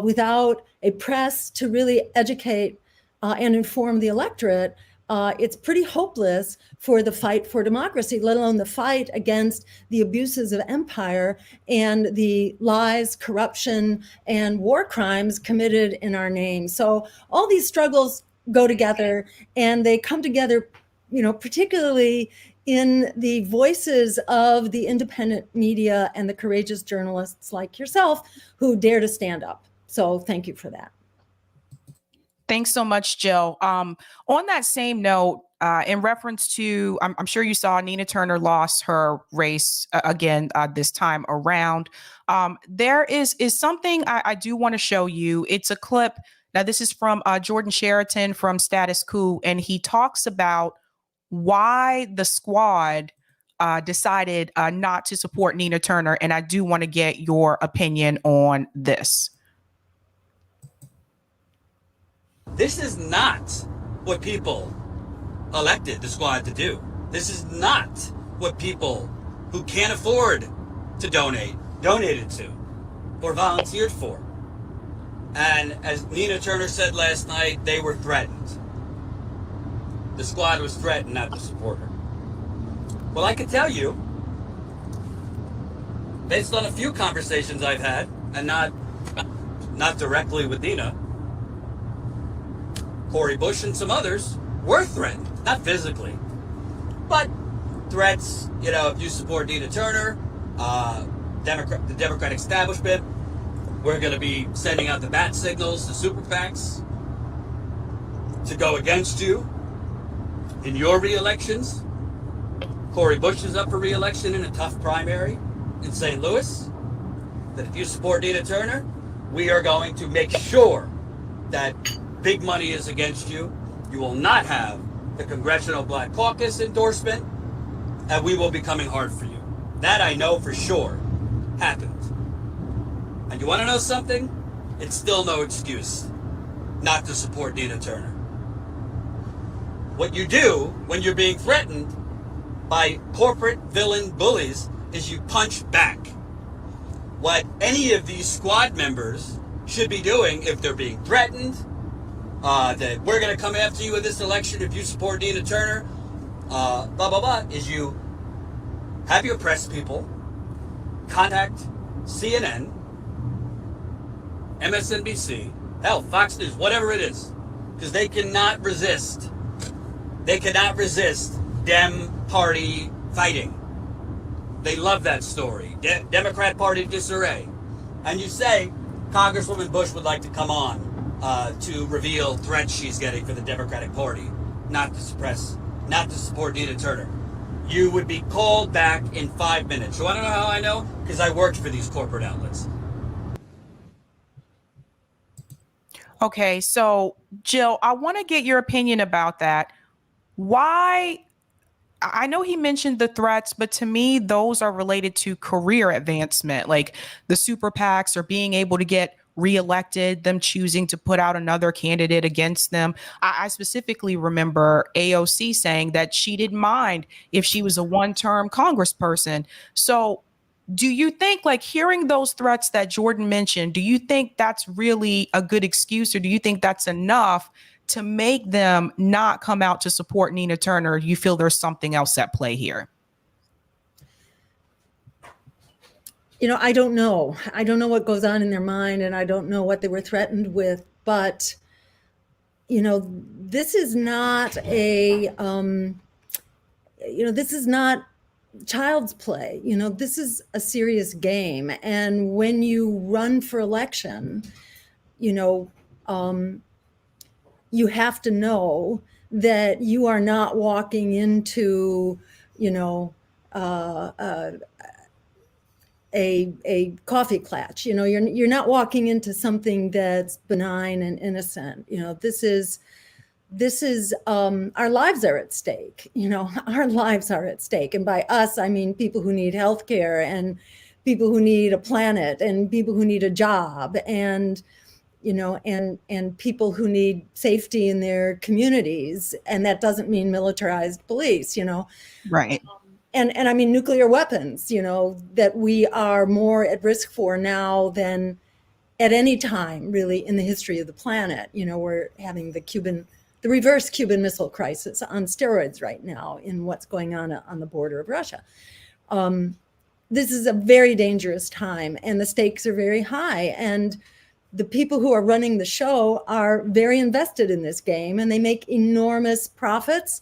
without a press to really educate and inform the electorate, it's pretty hopeless for the fight for democracy, let alone the fight against the abuses of empire and the lies, corruption, and war crimes committed in our name. So all these struggles go together, and they come together, particularly in the voices of the independent media and the courageous journalists like yourself who dare to stand up. So thank you for that. Thanks so much, Jill. On that same note, in reference to, I'm sure you saw Nina Turner lost her race again this time around. There is something I do want to show you. It's a clip. Now, this is from Jordan Sheraton from Status Quo, and he talks about why the squad decided not to support Nina Turner. And I do want to get your opinion on this. This is not what people elected the squad to do. This is not what people who can't afford to donate donated to or volunteered for. And as Nina Turner said last night, they were threatened. The squad was threatened not to support her. Well, I can tell you, based on a few conversations I've had, and not directly with Nina, Cori Bush and some others were threatened, not physically, but threats. You know, if you support Nina Turner, the Democratic establishment, we're going to be sending out the bat signals to super PACs to go against you in your re-elections. Cori Bush is up for re-election in a tough primary in St. Louis. That if you support Nina Turner, we are going to make sure that big money is against you. You will not have the Congressional Black Caucus endorsement, and we will be coming hard for you. That I know for sure happened. And you want to know something? It's still no excuse not to support Nina Turner. What you do when you're being threatened by corporate villain bullies is you punch back. What any of these squad members should be doing if they're being threatened, that we're going to come after you in this election if you support Nina Turner, blah, blah, blah, is you have your press people contact CNN, MSNBC, hell, Fox News, whatever it is, because they cannot resist. They cannot resist Dem Party fighting. They love that story. Democrat Party disarray. And you say Congresswoman Bush would like to come on to reveal threats she's getting for the Democratic Party, not to support Nina Turner. You would be called back in 5 minutes. You want to know how I know? Because I worked for these corporate outlets. Okay, so Jill, I want to get your opinion about that. Why? I know he mentioned the threats, but to me, those are related to career advancement, like the super PACs or being able to get reelected, them choosing to put out another candidate against them. I specifically remember AOC saying that she didn't mind if she was a one-term congressperson. So do you think, like, hearing those threats that Jordan mentioned, do you think that's really a good excuse, or do you think that's enough to make them not come out to support Nina Turner? You feel there's something else at play here? You know, I don't know. I don't know what goes on in their mind, and I don't know what they were threatened with. But, you know, this is not this is not child's play. You know, this is a serious game. And when you run for election, you know, you have to know that you are not walking into, you know, a coffee klatch. You know, you're not walking into something that's benign and innocent. You know, this is our lives are at stake. You know, our lives are at stake. And by us, I mean people who need healthcare, and people who need a planet, and people who need a job, and, you know, and people who need safety in their communities. And that doesn't mean militarized police, you know. Right. And I mean nuclear weapons, you know, that we are more at risk for now than at any time really in the history of the planet. You know, we're having the reverse Cuban Missile Crisis on steroids right now in what's going on the border of Russia. This is a very dangerous time, and the stakes are very high. And the people who are running the show are very invested in this game, and they make enormous profits.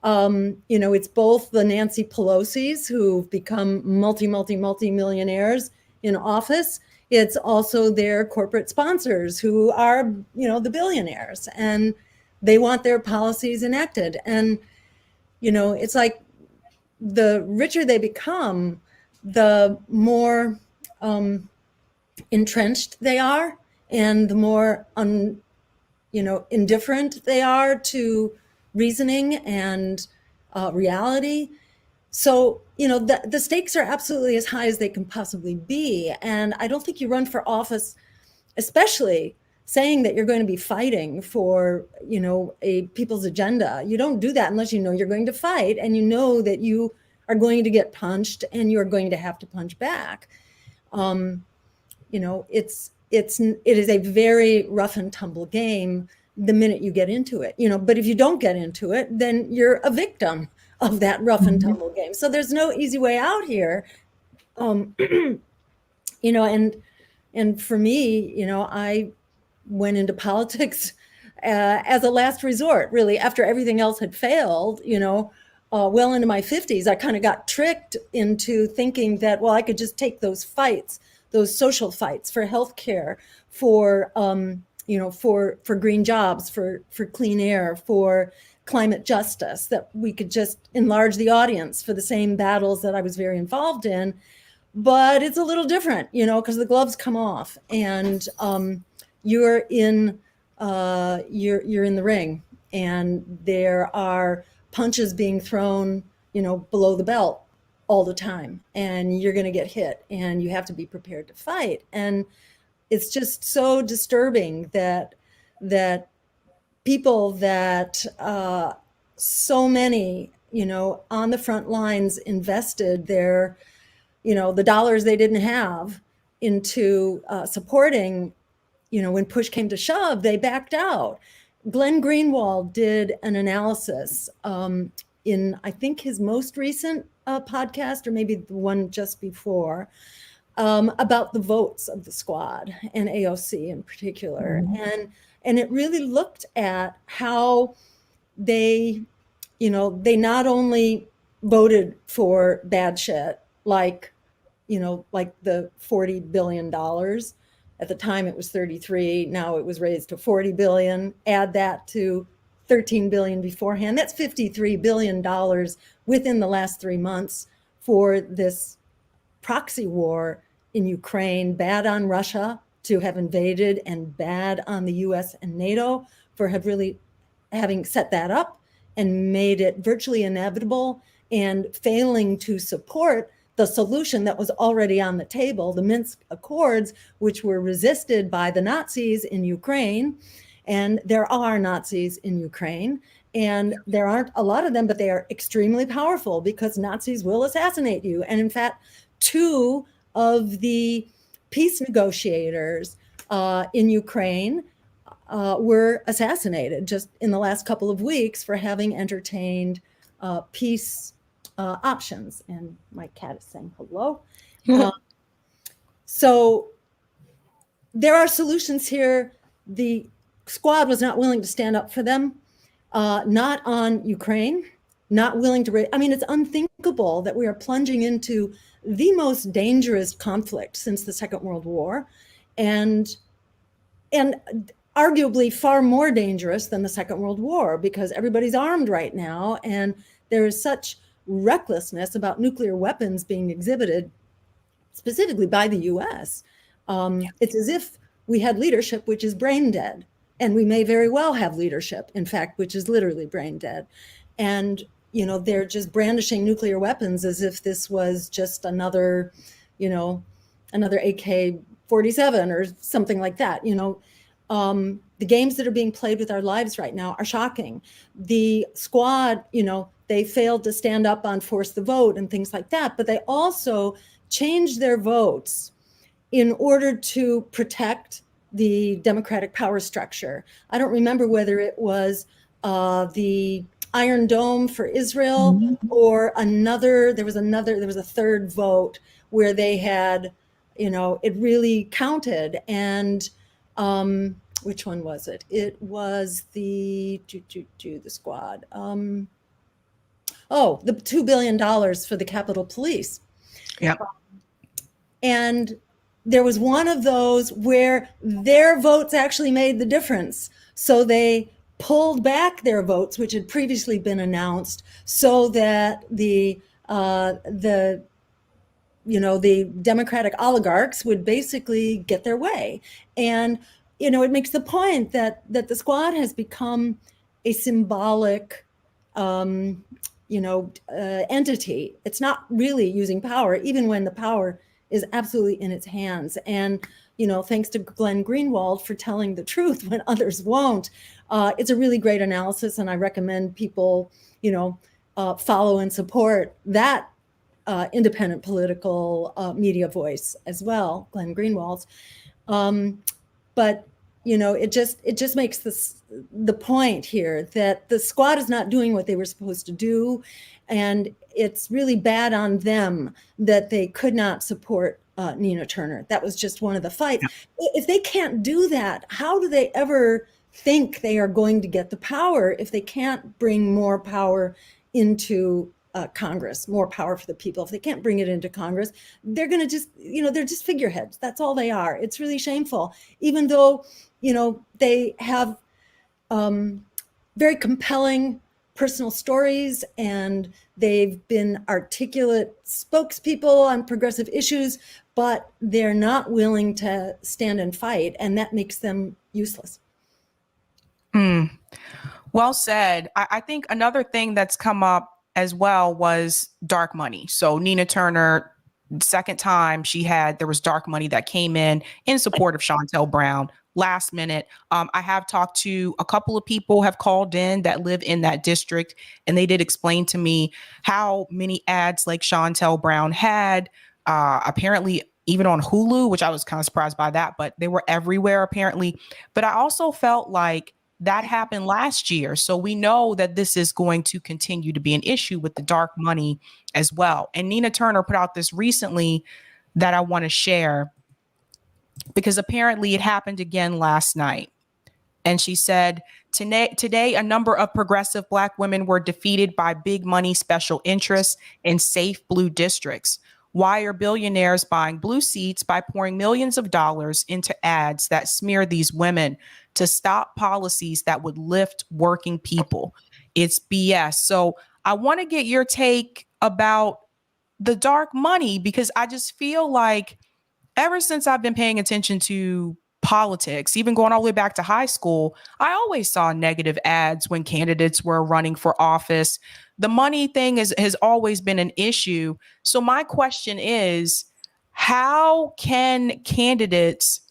You know, it's both the Nancy Pelosi's who've become multi-millionaires in office. It's also their corporate sponsors who are, you know, the billionaires, and they want their policies enacted. And It's like the richer they become, the more entrenched they are, and the more indifferent they are to reasoning and reality. So, the stakes are absolutely as high as they can possibly be. And I don't think you run for office, especially saying that you're going to be fighting for, a people's agenda. You don't do that unless you know you're going to fight, and you know that you are going to get punched and you're going to have to punch back. It is a very rough and tumble game the minute you get into it, but if you don't get into it, then you're a victim of that rough and tumble game. So there's no easy way out here. And for me, I went into politics as a last resort, really, after everything else had failed, well into my 50s. I kind of got tricked into thinking that, well, I could just take those fights, those social fights for healthcare, for green jobs, for clean air, for climate justice, that we could just enlarge the audience for the same battles that I was very involved in. But it's a little different, because the gloves come off and you're in the ring, and there are punches being thrown, below the belt all the time, and you're going to get hit, and you have to be prepared to fight. And it's just so disturbing that people that so many, on the front lines invested their, the dollars they didn't have into supporting, when push came to shove, they backed out. Glenn Greenwald did an analysis in, I think, his most recent podcast, or maybe the one just before, about the votes of the squad and AOC in particular. And it really looked at how they not only voted for bad shit, like the $40 billion. At the time it was 33, now it was raised to 40 billion. Add that to 13 billion beforehand. That's $53 billion within the last 3 months for this proxy war in Ukraine. Bad on Russia to have invaded, and bad on the US and NATO for having set that up and made it virtually inevitable, and failing to support the solution that was already on the table, the Minsk Accords, which were resisted by the Nazis in Ukraine. And there are Nazis in Ukraine, and there aren't a lot of them, but they are extremely powerful because Nazis will assassinate you. And in fact, 2 of the peace negotiators in Ukraine were assassinated just in the last couple of weeks for having entertained peace options. And my cat is saying hello. So there are solutions here. The squad was not willing to stand up for them, not on Ukraine, not willing to it's unthinkable that we are plunging into the most dangerous conflict since the Second World War, and arguably far more dangerous than the Second World War, because everybody's armed right now, and there is such recklessness about nuclear weapons being exhibited, specifically by the US. It's as if we had leadership which is brain dead, and we may very well have leadership, in fact, which is literally brain dead. And they're just brandishing nuclear weapons as if this was just another AK-47 or something like that. The games that are being played with our lives right now are shocking. The squad, they failed to stand up on force the vote and things like that, but they also changed their votes in order to protect the democratic power structure. I don't remember whether it was the Iron Dome for Israel or there was a third vote where they had, it really counted. And which one was it? It was the squad. The $2 billion for the Capitol Police. Yep. And there was one of those where their votes actually made the difference. So they pulled back their votes, which had previously been announced, so that the Democratic oligarchs would basically get their way. And, it makes the point that the squad has become a symbolic, entity. It's not really using power, even when the power is absolutely in its hands. And, thanks to Glenn Greenwald for telling the truth when others won't. It's a really great analysis, and I recommend people, follow and support that independent political media voice as well, Glenn Greenwald's. But it just makes the point here that the squad is not doing what they were supposed to do, and it's really bad on them that they could not support Nina Turner. That was just one of the fights. Yeah. If they can't do that, how do they ever think they are going to get the power if they can't bring more power into Congress, more power for the people? If they can't bring it into Congress, they're going to just, they're just figureheads. That's all they are. It's really shameful, even though, they have very compelling personal stories, and they've been articulate spokespeople on progressive issues, but they're not willing to stand and fight, and that makes them useless. Well said. I think another thing that's come up as well was dark money. So Nina Turner, second time there was dark money that came in support of Shontel Brown last minute. I have talked to a couple of people have called in that live in that district, and they did explain to me how many ads like Shontel Brown had, apparently even on Hulu, which I was kind of surprised by that, but they were everywhere apparently. But I also felt like that happened last year. So we know that this is going to continue to be an issue with the dark money as well. And Nina Turner put out this recently that I want to share, because apparently it happened again last night. And she said, today, a number of progressive Black women were defeated by big money special interests in safe blue districts. Why are billionaires buying blue seats by pouring millions of dollars into ads that smear these women to stop policies that would lift working people? It's BS. So I want to get your take about the dark money, because I just feel like ever since I've been paying attention to politics, even going all the way back to high school, I always saw negative ads when candidates were running for office. The money thing has always been an issue. So my question is, how can candidates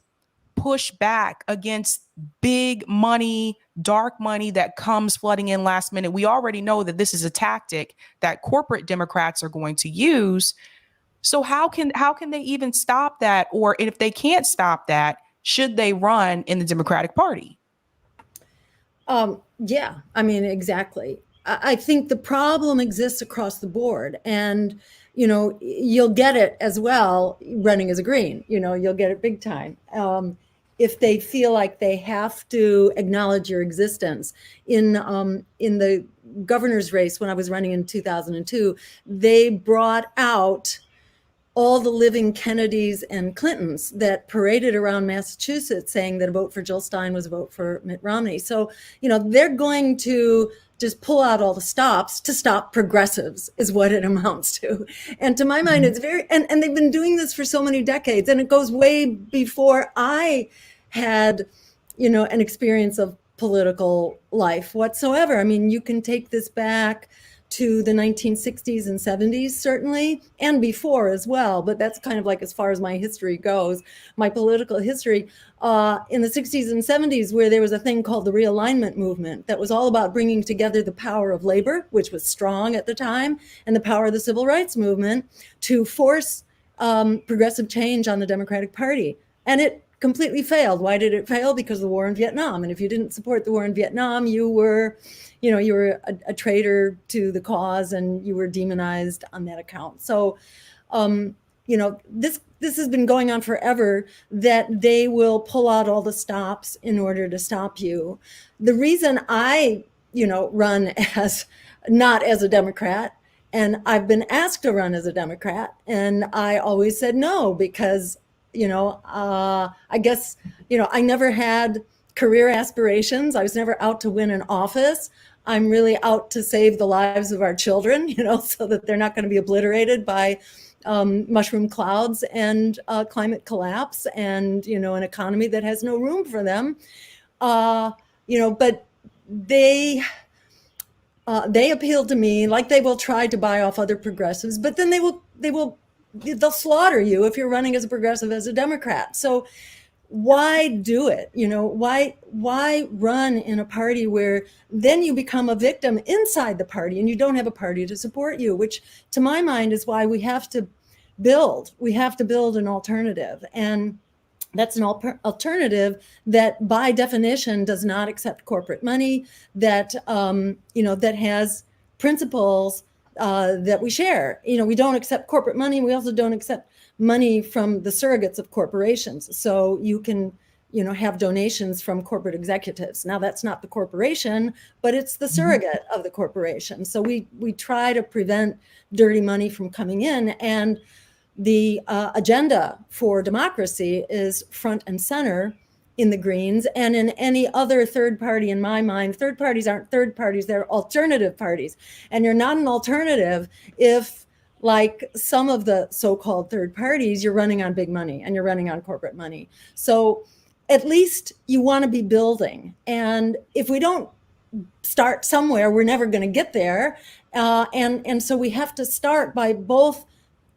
push back against big money, dark money that comes flooding in last minute? We already know that this is a tactic that corporate Democrats are going to use. So how can they even stop that? Or if they can't stop that, should they run in the Democratic Party? Yeah, I mean, exactly. I think the problem exists across the board, and, you'll get it as well running as a Green, you'll get it big time. If they feel like they have to acknowledge your existence. In the governor's race, when I was running in 2002, they brought out all the living Kennedys and Clintons that paraded around Massachusetts saying that a vote for Jill Stein was a vote for Mitt Romney. So, they're going to just pull out all the stops to stop progressives is what it amounts to. And to my mind, it's very, and they've been doing this for so many decades, and it goes way before I had, an experience of political life whatsoever. I mean, you can take this back to the 1960s and 70s, certainly, and before as well. But that's kind of like as far as my history goes, my political history. In the 60s and 70s, where there was a thing called the realignment movement that was all about bringing together the power of labor, which was strong at the time, and the power of the civil rights movement to force progressive change on the Democratic Party. And it completely failed. Why did it fail? Because of the war in Vietnam. And if you didn't support the war in Vietnam, you were a traitor to the cause, and you were demonized on that account. So, this has been going on forever, that they will pull out all the stops in order to stop you. The reason I, run not as a Democrat, and I've been asked to run as a Democrat, and I always said no, because, I guess, I never had career aspirations. I was never out to win an office. I'm really out to save the lives of our children, so that they're not going to be obliterated by mushroom clouds and climate collapse and, an economy that has no room for them. But they appeal to me like they will try to buy off other progressives, but then they'll slaughter you if you're running as a progressive as a Democrat. So why do it? Why run in a party where then you become a victim inside the party and you don't have a party to support you, which to my mind is why we have to build an alternative. And that's an alternative that by definition does not accept corporate money, that that has principles that we share. We don't accept corporate money. We also don't accept money from the surrogates of corporations. So you can, have donations from corporate executives. Now that's not the corporation, but it's the surrogate of the corporation. So we try to prevent dirty money from coming in. And the agenda for democracy is front and center in the Greens and in any other third party. In my mind, third parties aren't third parties, they're alternative parties. And you're not an alternative if, like some of the so-called third parties, you're running on big money and you're running on corporate money. So at least you want to be building. And if we don't start somewhere, we're never going to get there. And so we have to start by both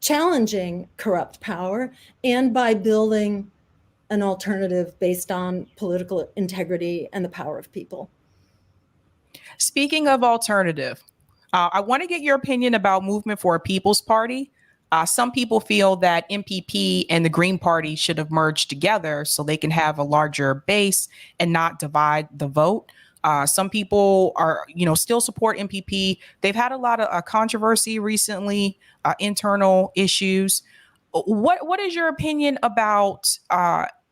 challenging corrupt power and by building an alternative based on political integrity and the power of people. Speaking of alternative, I want to get your opinion about Movement for a People's Party. Some people feel that MPP and the Green Party should have merged together so they can have a larger base and not divide the vote. Some people are, still support MPP. They've had a lot of controversy recently, internal issues. What is your opinion about,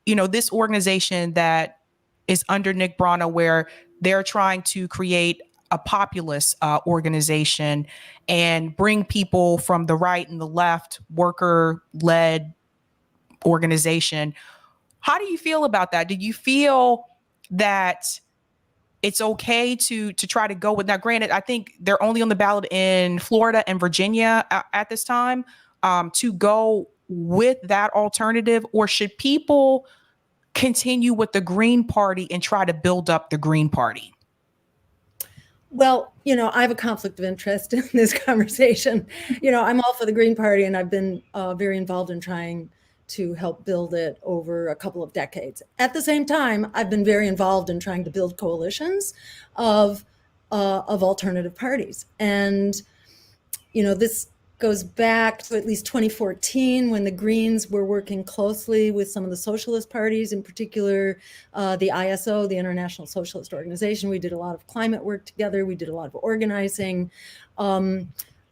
this organization that is under Nick Brana, where they're trying to create a populist organization and bring people from the right and the left, worker-led organization? How do you feel about that? Do you feel that it's okay to try to go with, now granted, I think they're only on the ballot in Florida and Virginia at this time, to go with that alternative, or should people continue with the Green Party and try to build up the Green Party? Well, I have a conflict of interest in this conversation. I'm all for the Green Party, and I've been very involved in trying to help build it over a couple of decades. At the same time, I've been very involved in trying to build coalitions of alternative parties. And, this goes back to at least 2014, when the Greens were working closely with some of the socialist parties, in particular, the ISO, the International Socialist Organization. We did a lot of climate work together. We did a lot of organizing, and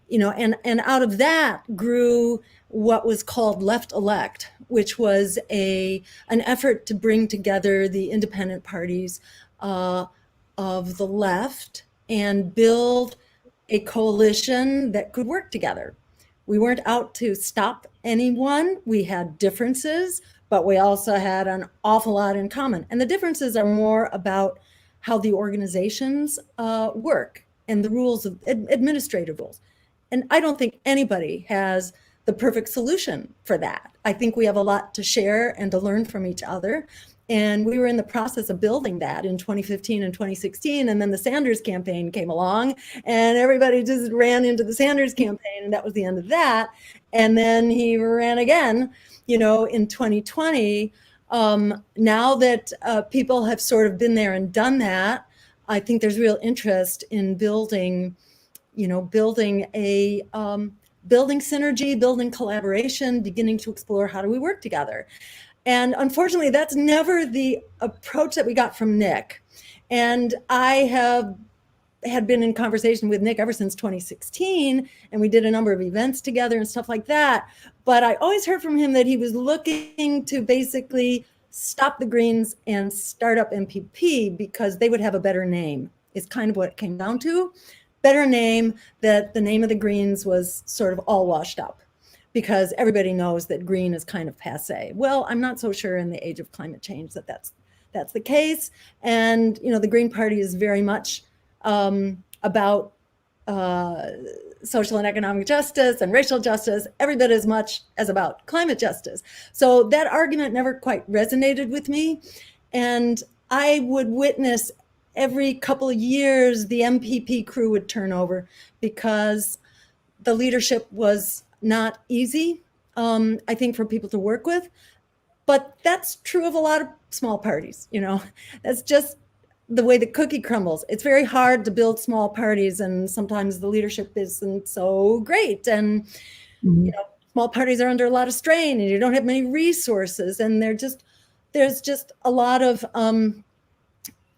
out of that grew what was called Left Elect, which was an effort to bring together the independent parties of the left and build a coalition that could work together. We weren't out to stop anyone. We had differences, but we also had an awful lot in common. And the differences are more about how the organizations work and the rules of administrative rules. And I don't think anybody has the perfect solution for that. I think we have a lot to share and to learn from each other. And we were in the process of building that in 2015 and 2016. And then the Sanders campaign came along and everybody just ran into the Sanders campaign, and that was the end of that. And then he ran again, in 2020. Now that people have sort of been there and done that, I think there's real interest in building synergy, building collaboration, beginning to explore how do we work together. And unfortunately, that's never the approach that we got from Nick. And I had been in conversation with Nick ever since 2016, and we did a number of events together and stuff like that. But I always heard from him that he was looking to basically stop the Greens and start up MPP because they would have a better name, is kind of what it came down to. Better name, that the name of the Greens was sort of all washed up, because everybody knows that green is kind of passé. Well, I'm not so sure in the age of climate change that that's that's the case. And, the Green Party is very much about social and economic justice and racial justice, every bit as much as about climate justice. So that argument never quite resonated with me. And I would witness every couple of years the MPP crew would turn over because the leadership was not easy, I think, for people to work with. But that's true of a lot of small parties. That's just the way the cookie crumbles. It's very hard to build small parties, and sometimes the leadership isn't so great. And small parties are under a lot of strain, and you don't have many resources, and there's just a lot of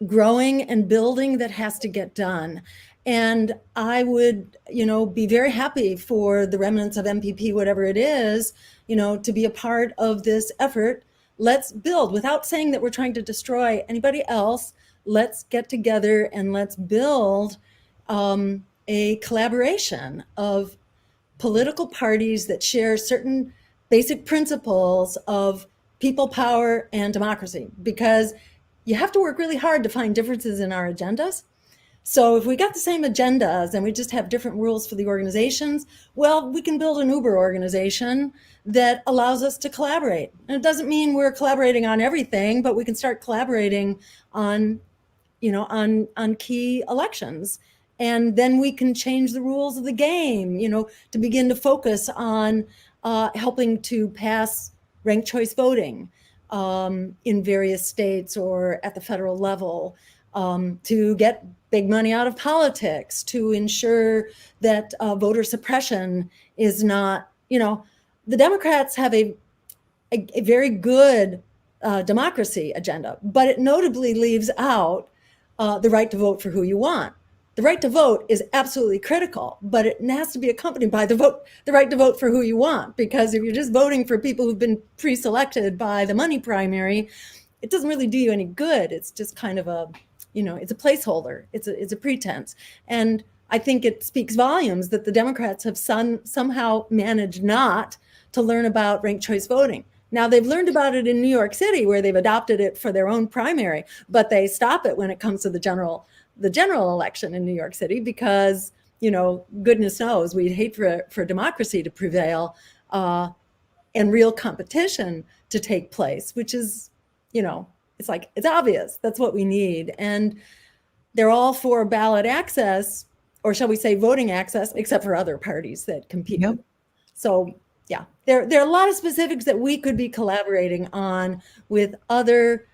growing and building that has to get done. And I would, be very happy for the remnants of MPP, whatever it is, to be a part of this effort. Let's build, without saying that we're trying to destroy anybody else. Let's get together and let's build a collaboration of political parties that share certain basic principles of people power and democracy, because you have to work really hard to find differences in our agendas. So if we got the same agendas and we just have different rules for the organizations, well, we can build an Uber organization that allows us to collaborate. And it doesn't mean we're collaborating on everything, but we can start collaborating on key elections. And then we can change the rules of the game, to begin to focus on helping to pass ranked choice voting in various states or at the federal level, to get big money out of politics, to ensure that voter suppression is not, the Democrats have a very good democracy agenda, but it notably leaves out the right to vote for who you want. The right to vote is absolutely critical, but it has to be accompanied by the right to vote for who you want. Because if you're just voting for people who've been pre-selected by the money primary, it doesn't really do you any good. It's just kind of a, it's a placeholder. It's a pretense. And I think it speaks volumes that the Democrats have somehow managed not to learn about ranked choice voting. Now, they've learned about it in New York City, where they've adopted it for their own primary, but they stop it when it comes to the general election in New York City, because, goodness knows, we'd hate for democracy to prevail and real competition to take place, which is, it's obvious. That's what we need. And they're all for ballot access, or shall we say voting access, except for other parties that compete. Yep. So, yeah, there are a lot of specifics that we could be collaborating on with other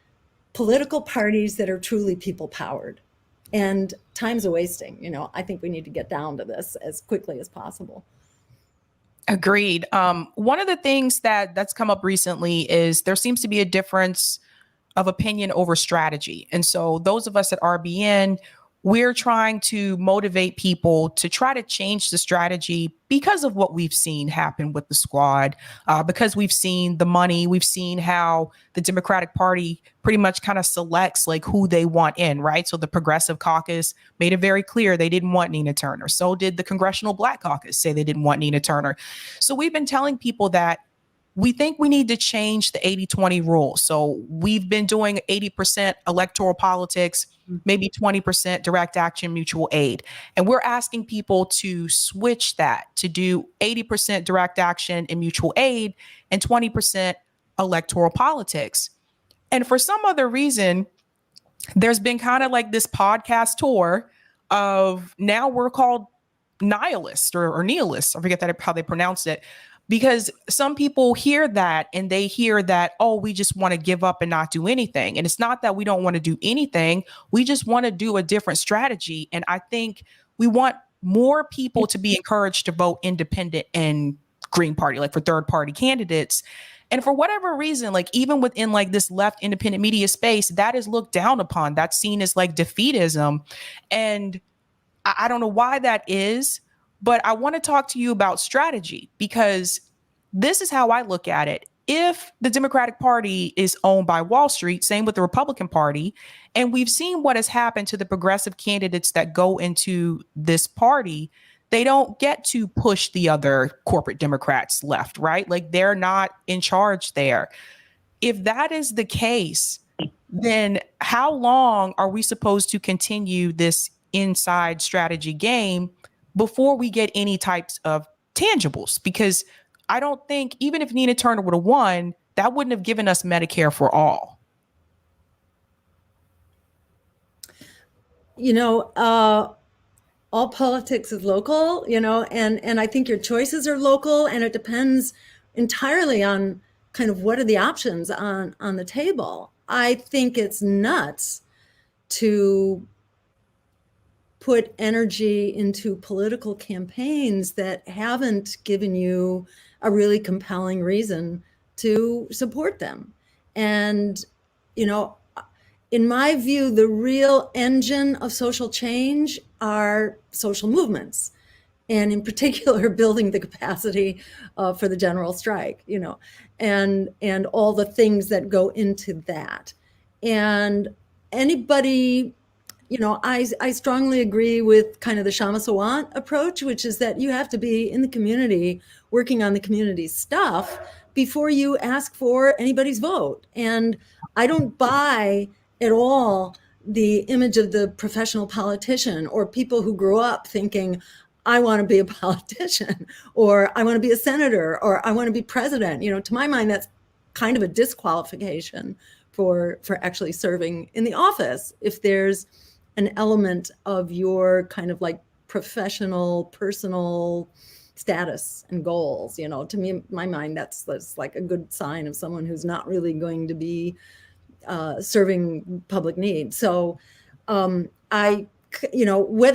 political parties that are truly people powered. And time's a wasting. I think we need to get down to this as quickly as possible. Agreed. One of the things that's come up recently is there seems to be a difference of opinion over strategy. And so those of us at RBN, we're trying to motivate people to try to change the strategy because of what we've seen happen with the squad, because we've seen the money, we've seen how the Democratic Party pretty much kind of selects like who they want in, right? So the Progressive Caucus made it very clear they didn't want Nina Turner. So did the Congressional Black Caucus say they didn't want Nina Turner. So we've been telling people that we think we need to change the 80-20 rule. So we've been doing 80% electoral politics, maybe 20% direct action mutual aid. And we're asking people to switch that to do 80% direct action and mutual aid and 20% electoral politics. And for some other reason, there's been kind of like this podcast tour of now we're called nihilists or nihilists. I forget how they pronounce it. Because some people hear that and they hear that, oh, we just want to give up and not do anything. And it's not that we don't want to do anything. We just want to do a different strategy. And I think we want more people to be encouraged to vote independent and Green Party, like for third party candidates. And for whatever reason, like even within like this left independent media space, that is looked down upon. That's seen as like defeatism. And I don't know why that is. But I want to talk to you about strategy, because this is how I look at it. If the Democratic Party is owned by Wall Street, same with the Republican Party, and we've seen what has happened to the progressive candidates that go into this party, they don't get to push the other corporate Democrats left, right? Like they're not in charge there. If that is the case, then how long are we supposed to continue this inside strategy game before we get any types of tangibles? Because I don't think, even if Nina Turner would have won, that wouldn't have given us Medicare for all. All politics is local, and I think your choices are local, and it depends entirely on kind of what are the options on the table. I think it's nuts to put energy into political campaigns that haven't given you a really compelling reason to support them. And, in my view, the real engine of social change are social movements, and in particular, building the capacity for the general strike, and all the things that go into that. And anybody, I strongly agree with kind of the Shama Sawant approach, which is that you have to be in the community, working on the community stuff before you ask for anybody's vote. And I don't buy at all the image of the professional politician or people who grew up thinking, I want to be a politician, or I want to be a senator, or I want to be president. To my mind, that's kind of a disqualification for actually serving in the office. If there's an element of your kind of like professional, personal status and goals, to me, in my mind, that's like a good sign of someone who's not really going to be serving public need. So whether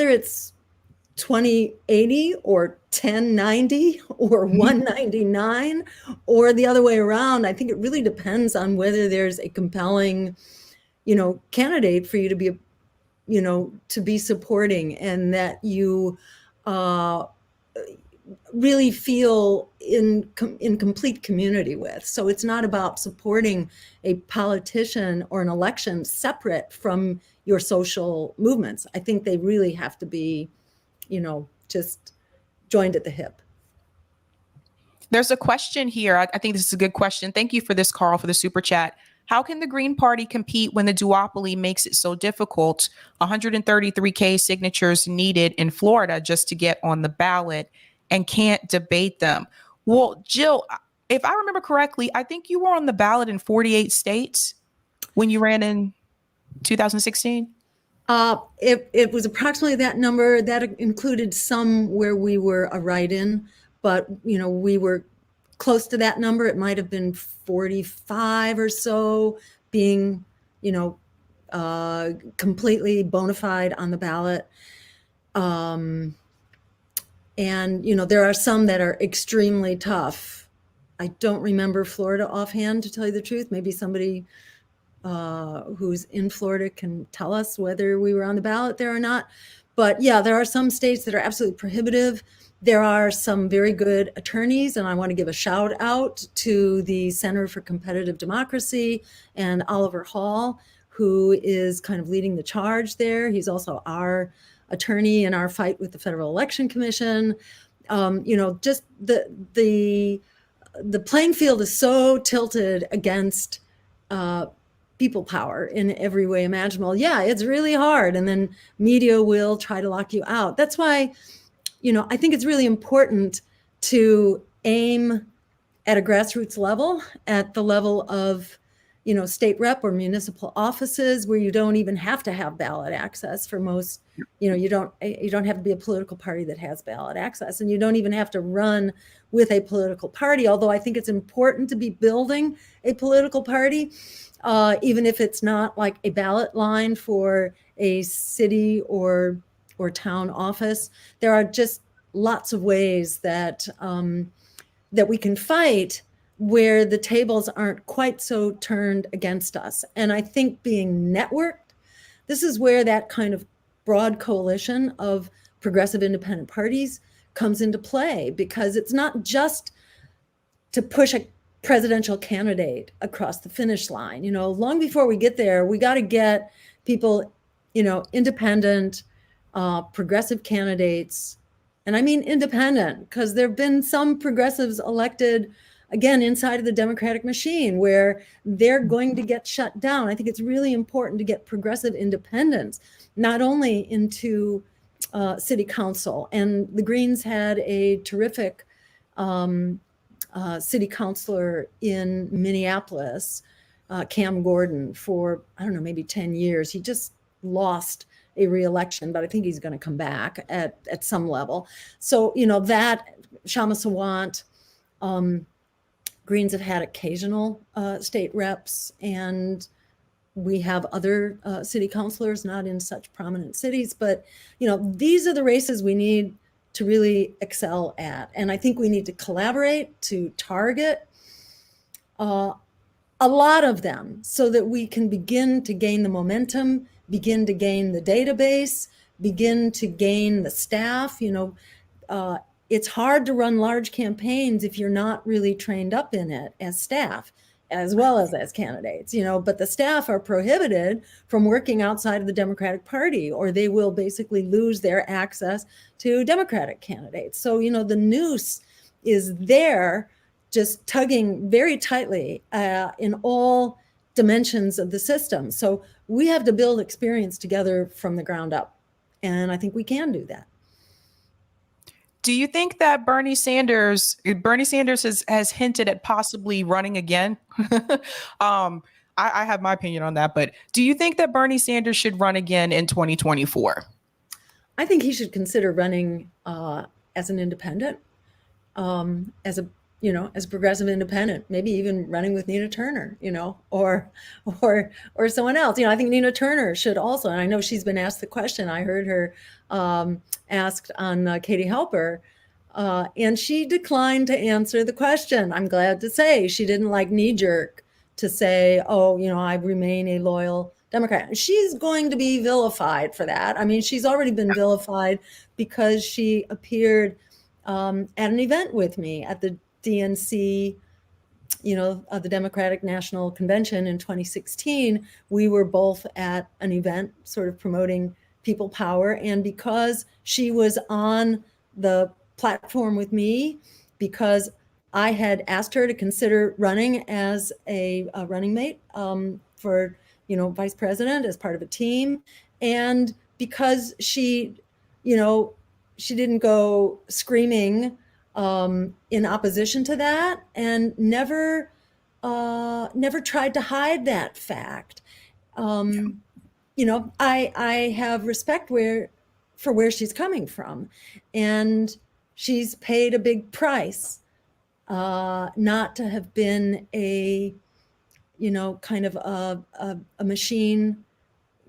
it's 2080 or 1090 or 199 or the other way around, I think it really depends on whether there's a compelling, candidate for you to be, to be supporting, and that you really feel in complete community with. So it's not about supporting a politician or an election separate from your social movements. I think they really have to be, just joined at the hip. There's a question here. I think this is a good question. Thank you for this, Carl, for the super chat. How can the Green Party compete when the duopoly makes it so difficult? 133K signatures needed in Florida just to get on the ballot, and can't debate them. Well, Jill, if I remember correctly, I think you were on the ballot in 48 states when you ran in 2016. It was approximately that number. That included some where we were a write-in, but we were close to that number. It might have been 45 or so being, completely bona fide on the ballot. And, there are some that are extremely tough. I don't remember Florida offhand, to tell you the truth. Maybe somebody who's in Florida can tell us whether we were on the ballot there or not. But yeah, there are some states that are absolutely prohibitive. There are some very good attorneys, and I want to give a shout out to the Center for Competitive Democracy and Oliver Hall, who is kind of leading the charge there. He's also our attorney in our fight with the Federal Election Commission. Just the playing field is so tilted against people power in every way imaginable. Yeah, it's really hard. And then media will try to lock you out. That's why, I think it's really important to aim at a grassroots level, at the level of, state rep or municipal offices, where you don't even have to have ballot access for most, you don't have to be a political party that has ballot access, and you don't even have to run with a political party. Although I think it's important to be building a political party, even if it's not like a ballot line for a city or town office. There are just lots of ways that that we can fight where the tables aren't quite so turned against us. And I think being networked, this is where that kind of broad coalition of progressive independent parties comes into play, because it's not just to push a presidential candidate across the finish line. Long before we get there, we got to get people, independent, progressive candidates. And I mean independent, because there have been some progressives elected again, inside of the Democratic machine, where they're going to get shut down. I think it's really important to get progressive independence, not only into city council. And the Greens had a terrific city councilor in Minneapolis, Cam Gordon, for, I don't know, maybe 10 years. He just lost a re-election, but I think he's going to come back at some level. So, that Shama Sawant, Greens have had occasional state reps, and we have other city councilors, not in such prominent cities, but these are the races we need to really excel at. And I think we need to collaborate to target a lot of them so that we can begin to gain the momentum, begin to gain the database, begin to gain the staff. It's hard to run large campaigns if you're not really trained up in it as staff, as well as candidates, but the staff are prohibited from working outside of the Democratic Party, or they will basically lose their access to Democratic candidates. So, the noose is there, just tugging very tightly in all dimensions of the system. So we have to build experience together from the ground up. And I think we can do that. Do you think that Bernie Sanders has hinted at possibly running again? I have my opinion on that, but do you think that Bernie Sanders should run again in 2024? I think he should consider running as an independent, as a progressive independent, maybe even running with Nina Turner, or someone else. I think Nina Turner should also, and I know she's been asked the question. I heard her asked on Katie Halper, and she declined to answer the question. I'm glad to say she didn't knee jerk to say, I remain a loyal Democrat. She's going to be vilified for that. I mean, she's already been vilified because she appeared at an event with me at the DNC, the Democratic National Convention in 2016. We were both at an event sort of promoting people power. And because she was on the platform with me, because I had asked her to consider running as a running mate for, vice president as part of a team. And because she didn't go screaming in opposition to that, and never tried to hide that fact. I have respect for where she's coming from, and she's paid a big price not to have been a kind of a machine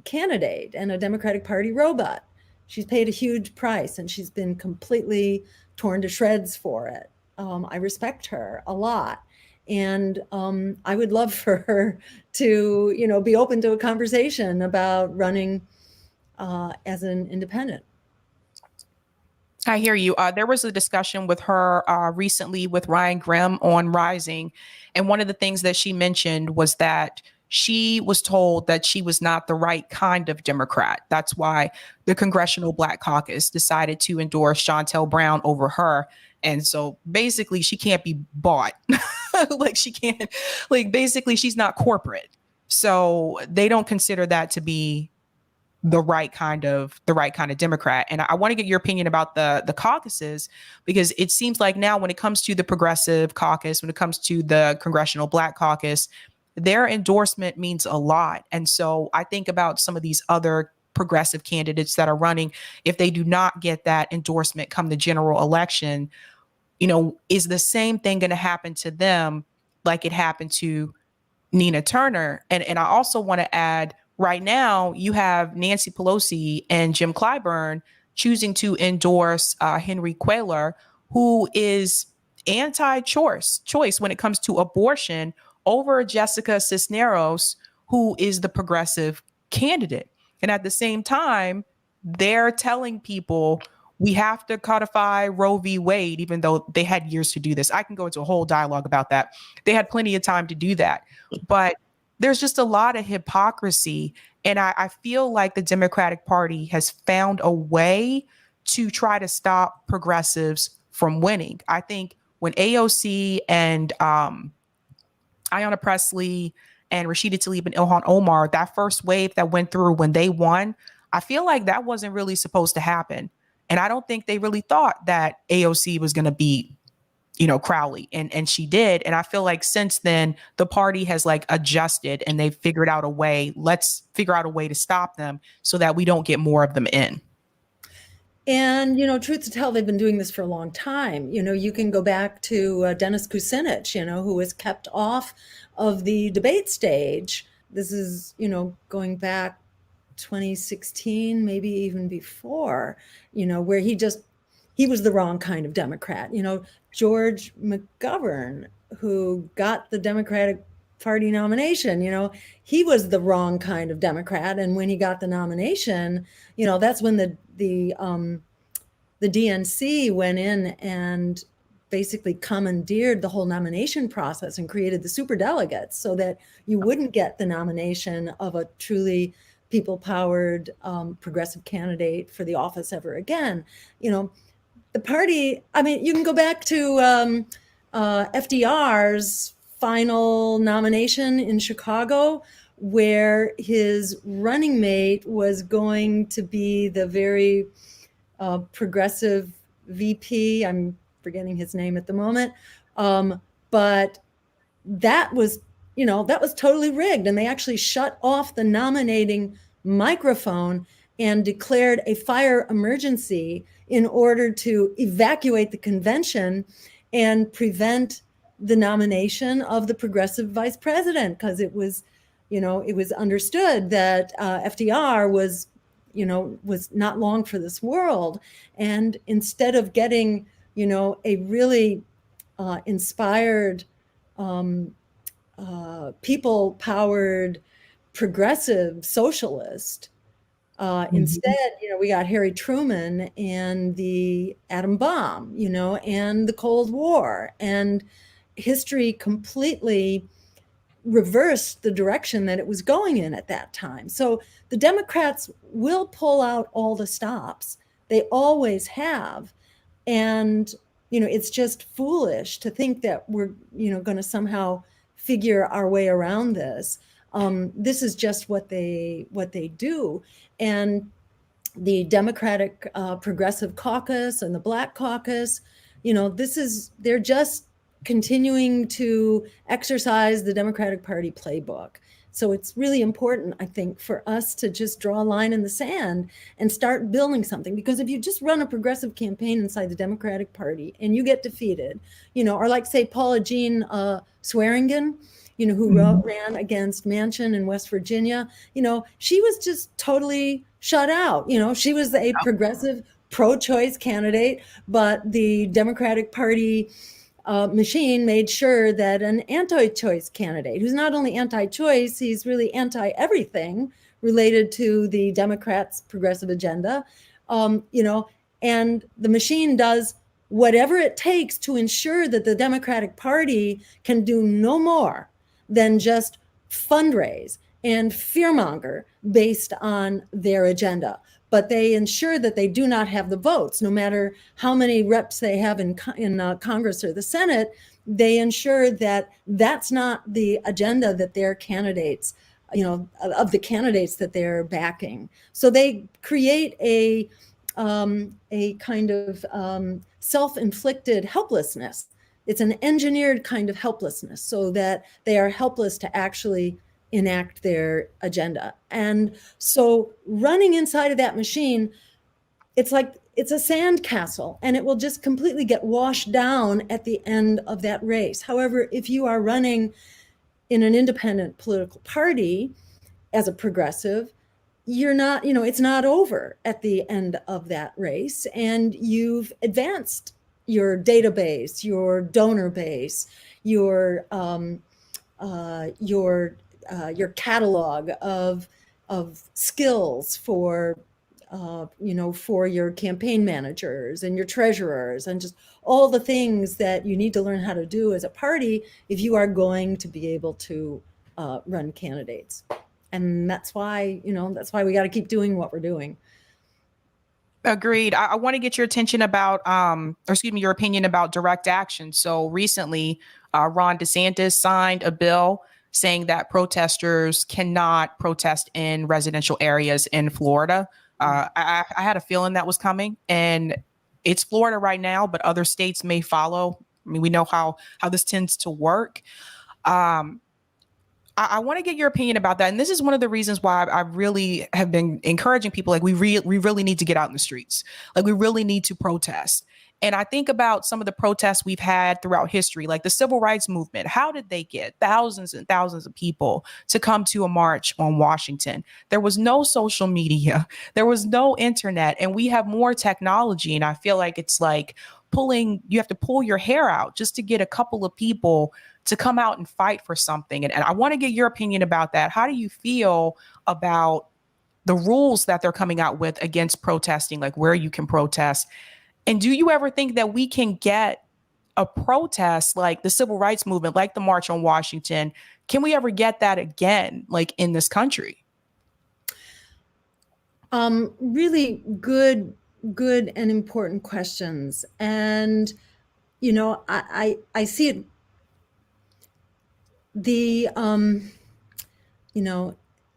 candidate and a Democratic Party robot. She's paid a huge price, and she's been completely torn to shreds for it. I respect her a lot. And I would love for her to, be open to a conversation about running as an independent. I hear you. There was a discussion with her recently with Ryan Grimm on Rising. And one of the things that she mentioned was that she was told that she was not the right kind of Democrat. That's why the Congressional Black Caucus decided to endorse Shontel Brown over her. And so basically she can't be bought. Basically she's not corporate. So they don't consider that to be the right kind of Democrat. And I want to get your opinion about the caucuses, because it seems like now when it comes to the Progressive Caucus, when it comes to the Congressional Black Caucus, their endorsement means a lot. And so I think about some of these other progressive candidates that are running. If they do not get that endorsement come the general election, is the same thing going to happen to them like it happened to Nina Turner? And I also want to add, right now you have Nancy Pelosi and Jim Clyburn choosing to endorse Henry Cuellar, who is anti-choice when it comes to abortion, over Jessica Cisneros, who is the progressive candidate. And at the same time, they're telling people we have to codify Roe v. Wade, even though they had years to do this. I can go into a whole dialogue about that. They had plenty of time to do that. But there's just a lot of hypocrisy. And I feel like the Democratic Party has found a way to try to stop progressives from winning. I think when AOC and Ayanna Pressley and Rashida Tlaib and Ilhan Omar, that first wave that went through when they won, I feel like that wasn't really supposed to happen. And I don't think they really thought that AOC was going to beat, Crowley, and she did. And I feel like since then the party has like adjusted and they've figured out a way. Let's figure out a way to stop them so that we don't get more of them in. And, truth to tell, they've been doing this for a long time. You can go back to Dennis Kucinich, who was kept off of the debate stage. This is, going back 2016, maybe even before, where he was the wrong kind of Democrat. George McGovern, who got the Democratic Party nomination, he was the wrong kind of Democrat. And when he got the nomination, that's when the DNC went in and basically commandeered the whole nomination process and created the superdelegates so that you wouldn't get the nomination of a truly people-powered progressive candidate for the office ever again. The party, you can go back to FDR's final nomination in Chicago, where his running mate was going to be the very progressive VP. I'm forgetting his name at the moment. But that was totally rigged. And they actually shut off the nominating microphone and declared a fire emergency in order to evacuate the convention and prevent the nomination of the progressive vice president, because it was understood that FDR was not long for this world. And instead of getting, a really inspired, people-powered progressive socialist, instead, we got Harry Truman and the atom bomb, and the Cold War, and history completely reversed the direction that it was going in at that time. So the Democrats will pull out all the stops. They always have. And, it's just foolish to think that we're, going to somehow figure our way around this. This is just what they do. And the Democratic Progressive Caucus and the Black Caucus, they're just continuing to exercise the Democratic Party playbook. So it's really important, I think, for us to just draw a line in the sand and start building something. Because if you just run a progressive campaign inside the Democratic Party and you get defeated, or like, say, Paula Jean Swearingen, who ran against Manchin in West Virginia, she was just totally shut out. She was a progressive pro-choice candidate, but the Democratic Party machine made sure that an anti-choice candidate, who's not only anti-choice, he's really anti-everything related to the Democrats' progressive agenda, and the machine does whatever it takes to ensure that the Democratic Party can do no more than just fundraise and fearmonger based on their agenda. But they ensure that they do not have the votes, no matter how many reps they have in Congress or the Senate. They ensure that that's not the agenda that their candidates, of the candidates that they're backing. So they create a kind of self-inflicted helplessness. It's an engineered kind of helplessness, so that they are helpless to actually enact their agenda. And so running inside of that machine, it's like it's a sandcastle, and it will just completely get washed down at the end of that race. However, if you are running in an independent political party as a progressive, you're not, it's not over at the end of that race, and you've advanced your database, your donor base, your catalog of skills for your campaign managers and your treasurers, and just all the things that you need to learn how to do as a party if you are going to be able to run candidates. And that's why we got to keep doing what we're doing. Agreed. I want to get your attention about, or excuse me, your opinion about direct action. So recently, Ron DeSantis signed a bill saying that protesters cannot protest in residential areas in Florida. I had a feeling that was coming, and it's Florida right now, but other states may follow. I mean, we know how this tends to work. I want to get your opinion about that. And this is one of the reasons why I really have been encouraging people, like we really need to get out in the streets. Like we really need to protest. And I think about some of the protests we've had throughout history, like the civil rights movement. How did they get thousands and thousands of people to come to a march on Washington? There was no social media. There was no internet, and we have more technology. And I feel like it's like you have to pull your hair out just to get a couple of people to come out and fight for something. And I want to get your opinion about that. How do you feel about the rules that they're coming out with against protesting, like where you can protest? And do you ever think that we can get a protest like the civil rights movement, like the March on Washington? Can we ever get that again, like in this country? Really good and important questions. And, I see it.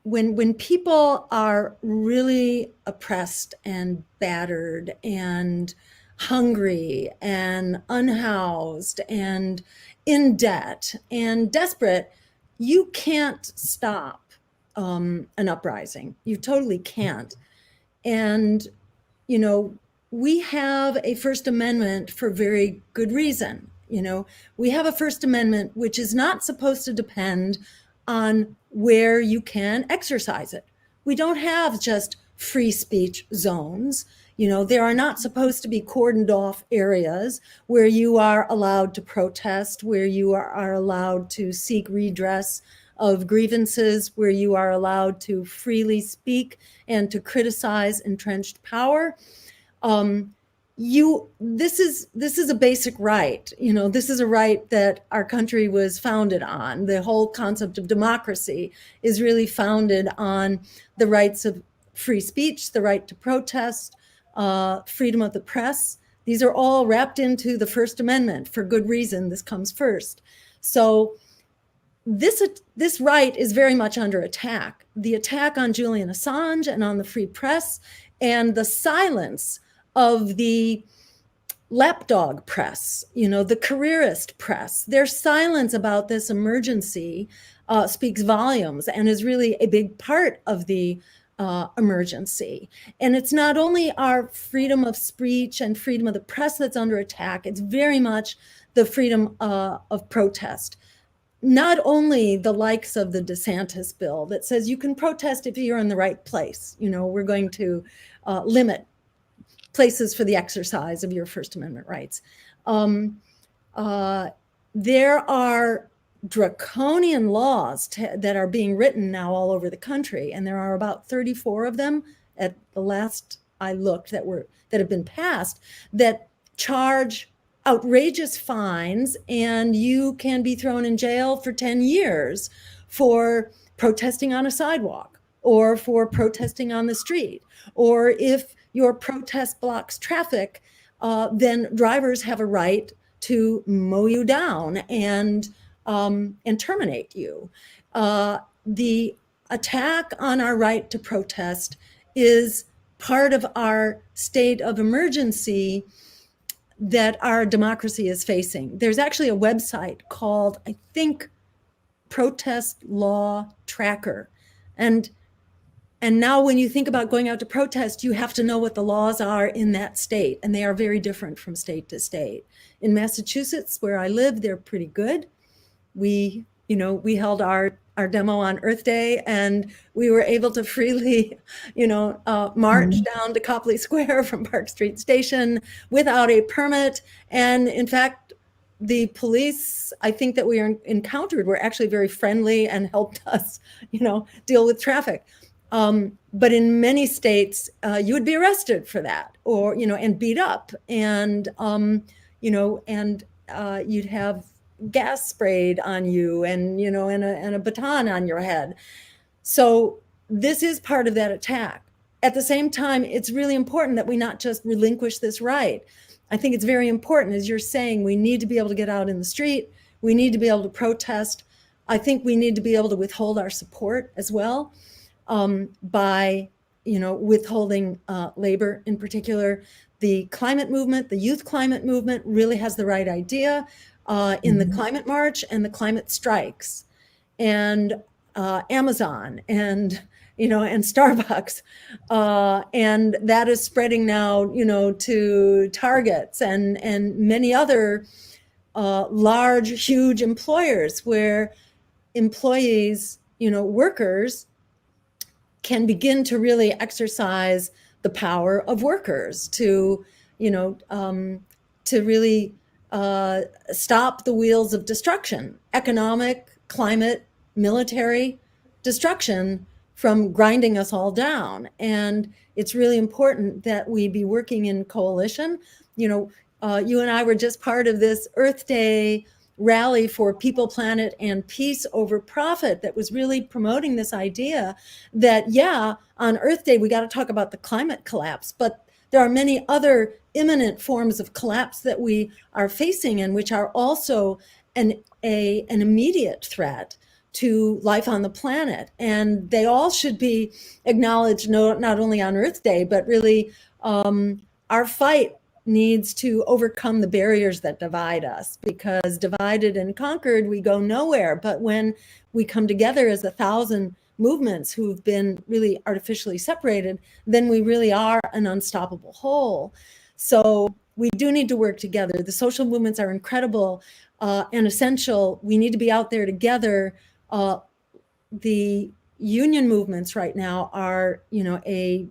When people are really oppressed and battered and hungry and unhoused and in debt and desperate, you can't stop an uprising. You totally can't. And, we have a First Amendment for very good reason. We have a First Amendment which is not supposed to depend on where you can exercise it. We don't have just free speech zones. There are not supposed to be cordoned off areas where you are allowed to protest, where you are allowed to seek redress of grievances, where you are allowed to freely speak and to criticize entrenched power. This is a basic right. This is a right that our country was founded on. The whole concept of democracy is really founded on the rights of free speech, the right to protest, freedom of the press. These are all wrapped into the First Amendment for good reason. This comes first. So this right is very much under attack. The attack on Julian Assange and on the free press, and the silence of the lapdog press, the careerist press. Their silence about this emergency speaks volumes and is really a big part of the emergency. And it's not only our freedom of speech and freedom of the press that's under attack, it's very much the freedom of protest. Not only the likes of the DeSantis bill that says you can protest if you're in the right place. We're going to limit places for the exercise of your First Amendment rights. There are draconian laws that are being written now all over the country, and there are about 34 of them at the last I looked that have been passed that charge outrageous fines, and you can be thrown in jail for 10 years for protesting on a sidewalk or for protesting on the street, or if your protest blocks traffic, then drivers have a right to mow you down and terminate you. The attack on our right to protest is part of our state of emergency that our democracy is facing. There's actually a website called, I think, Protest Law Tracker. And now when you think about going out to protest, you have to know what the laws are in that state, and they are very different from state to state. In Massachusetts, where I live, they're pretty good. We held our demo on Earth Day, and we were able to freely, march down to Copley Square from Park Street Station without a permit. And in fact, the police, I think that we encountered were actually very friendly and helped us, deal with traffic. But in many states, you would be arrested for that, or, and beat up, and, you'd have gas sprayed on you and, and a baton on your head. So this is part of that attack. at the same time, it's really important that we not just relinquish this right. I think it's very important, as you're saying, we need to be able to get out in the street. We need to be able to protest. I think we need to be able to withhold our support as well, by, withholding labor in particular. The climate movement, the youth climate movement really has the right idea in the climate march and the climate strikes, and Amazon and Starbucks, and that is spreading now to Targets and many other large, huge employers, where employees, workers, can begin to really exercise the power of workers to really stop the wheels of destruction, economic, climate, military destruction, from grinding us all down. And it's really important that we be working in coalition. You and I were just part of this Earth Day rally for people, planet, and peace over profit that was really promoting this idea that, on Earth Day, we got to talk about the climate collapse, but there are many other imminent forms of collapse that we are facing, and which are also an immediate threat to life on the planet. And they all should be acknowledged, not only on Earth Day, but really our fight needs to overcome the barriers that divide us, because divided and conquered, we go nowhere. But when we come together as 1,000 movements who've been really artificially separated, then we really are an unstoppable whole. So we do need to work together. The social movements are incredible and essential. We need to be out there together. The union movements right now are, a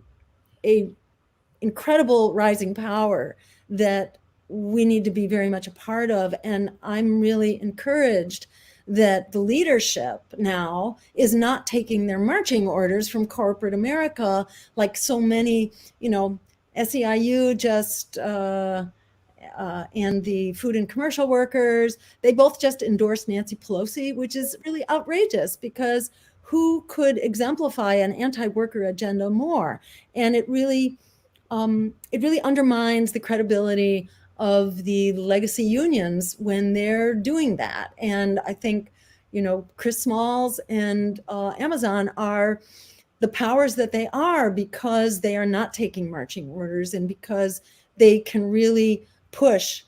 incredible rising power that we need to be very much a part of. And I'm really encouraged that the leadership now is not taking their marching orders from corporate America, like so many, SEIU just, and the food and commercial workers, they both just endorsed Nancy Pelosi, which is really outrageous, because who could exemplify an anti-worker agenda more? And it really undermines the credibility of the legacy unions when they're doing that. And I think, Chris Smalls and Amazon are the powers that they are because they are not taking marching orders, and because they can really push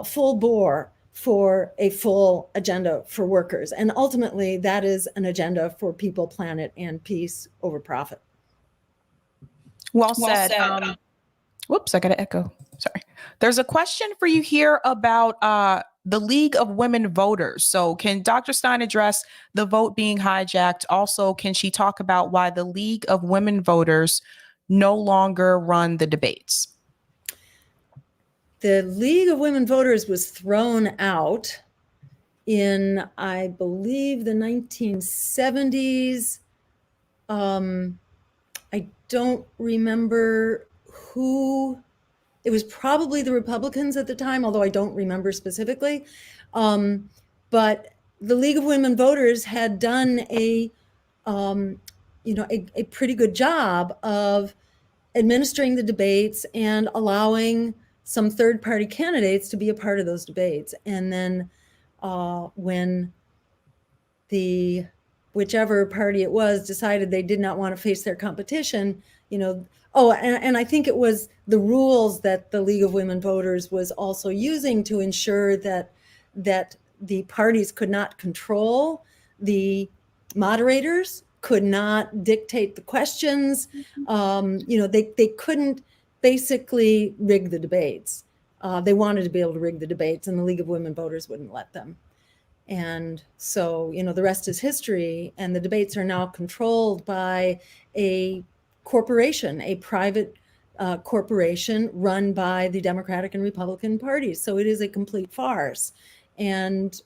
full bore for a full agenda for workers. And ultimately, that is an agenda for people, planet, and peace over profit. Well said. Whoops, I got to echo. Sorry. There's a question for you here about the League of Women Voters. So can Dr. Stein address the vote being hijacked? Also, can she talk about why the League of Women Voters no longer run the debates? The League of Women Voters was thrown out in, I believe, the 1970s. I don't remember who. It was probably the Republicans at the time, although I don't remember specifically. But the League of Women Voters had done a pretty good job of administering the debates and allowing some third-party candidates to be a part of those debates. And then when whichever party it was decided they did not want to face their competition, and I think it was the rules that the League of Women Voters was also using to ensure that the parties could not control the moderators, could not dictate the questions. They couldn't basically rig the debates. They wanted to be able to rig the debates, and the League of Women Voters wouldn't let them. And so, the rest is history, and the debates are now controlled by a corporation, a private corporation run by the Democratic and Republican parties. So it is a complete farce. And,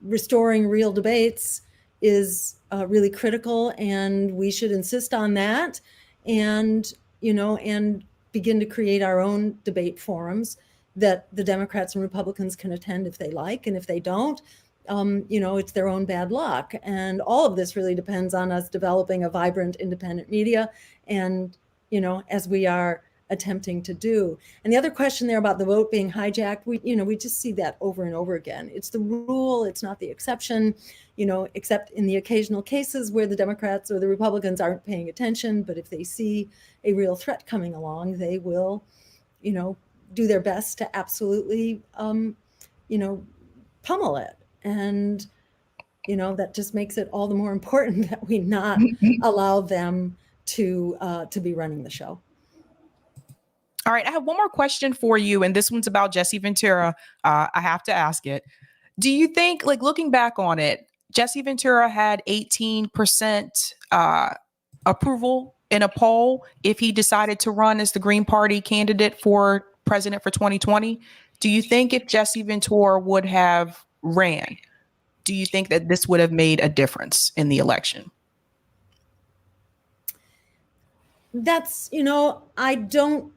restoring real debates is really critical, and we should insist on that, and begin to create our own debate forums that the Democrats and Republicans can attend if they like, and if they don't, it's their own bad luck. And all of this really depends on us developing a vibrant, independent media, and, as we are attempting to do. And the other question there about the vote being hijacked, we just see that over and over again. It's the rule, it's not the exception, except in the occasional cases where the Democrats or the Republicans aren't paying attention. But if they see a real threat coming along, they will, do their best to absolutely, pummel it. And, that just makes it all the more important that we not allow them to be running the show. All right, I have one more question for you, and this one's about Jesse Ventura. I have to ask it. Do you think, looking back on it, Jesse Ventura had 18% approval in a poll if he decided to run as the Green Party candidate for president for 2020? Do you think if Jesse Ventura would have ran, do you think that this would have made a difference in the election? That's, I don't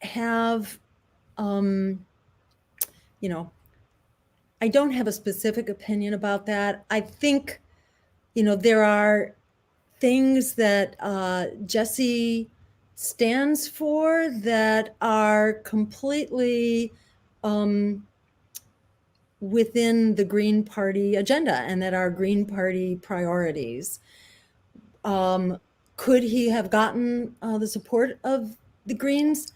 have, I don't have a specific opinion about that. I think, there are things that Jesse stands for that are completely within the Green Party agenda and that are Green Party priorities. Could he have gotten the support of the Greens?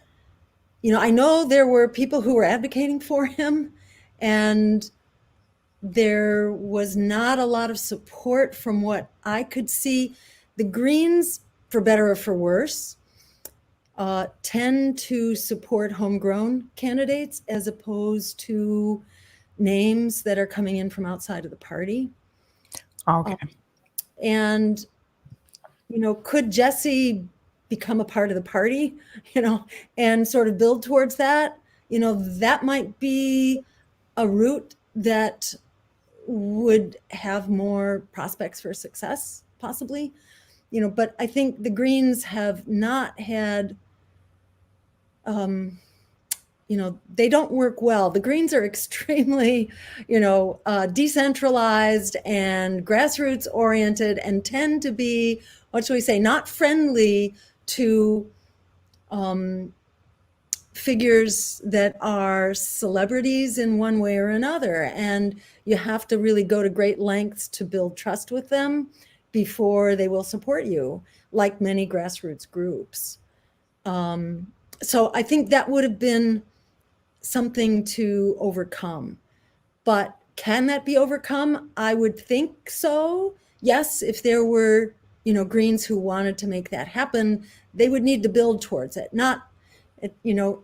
I know there were people who were advocating for him, and there was not a lot of support from what I could see. The Greens, for better or for worse, tend to support homegrown candidates as opposed to names that are coming in from outside of the party. Okay. And, could Jesse become a part of the party, and sort of build towards that? That might be a route that would have more prospects for success, possibly. But I think the Greens have not had, they don't work well. The Greens are extremely, decentralized and grassroots oriented, and tend to be, what shall we say, not friendly to figures that are celebrities in one way or another. And you have to really go to great lengths to build trust with them before they will support you, like many grassroots groups. So I think that would have been something to overcome. But can that be overcome? I would think so. Yes, if there were, Greens who wanted to make that happen, they would need to build towards it. Not, you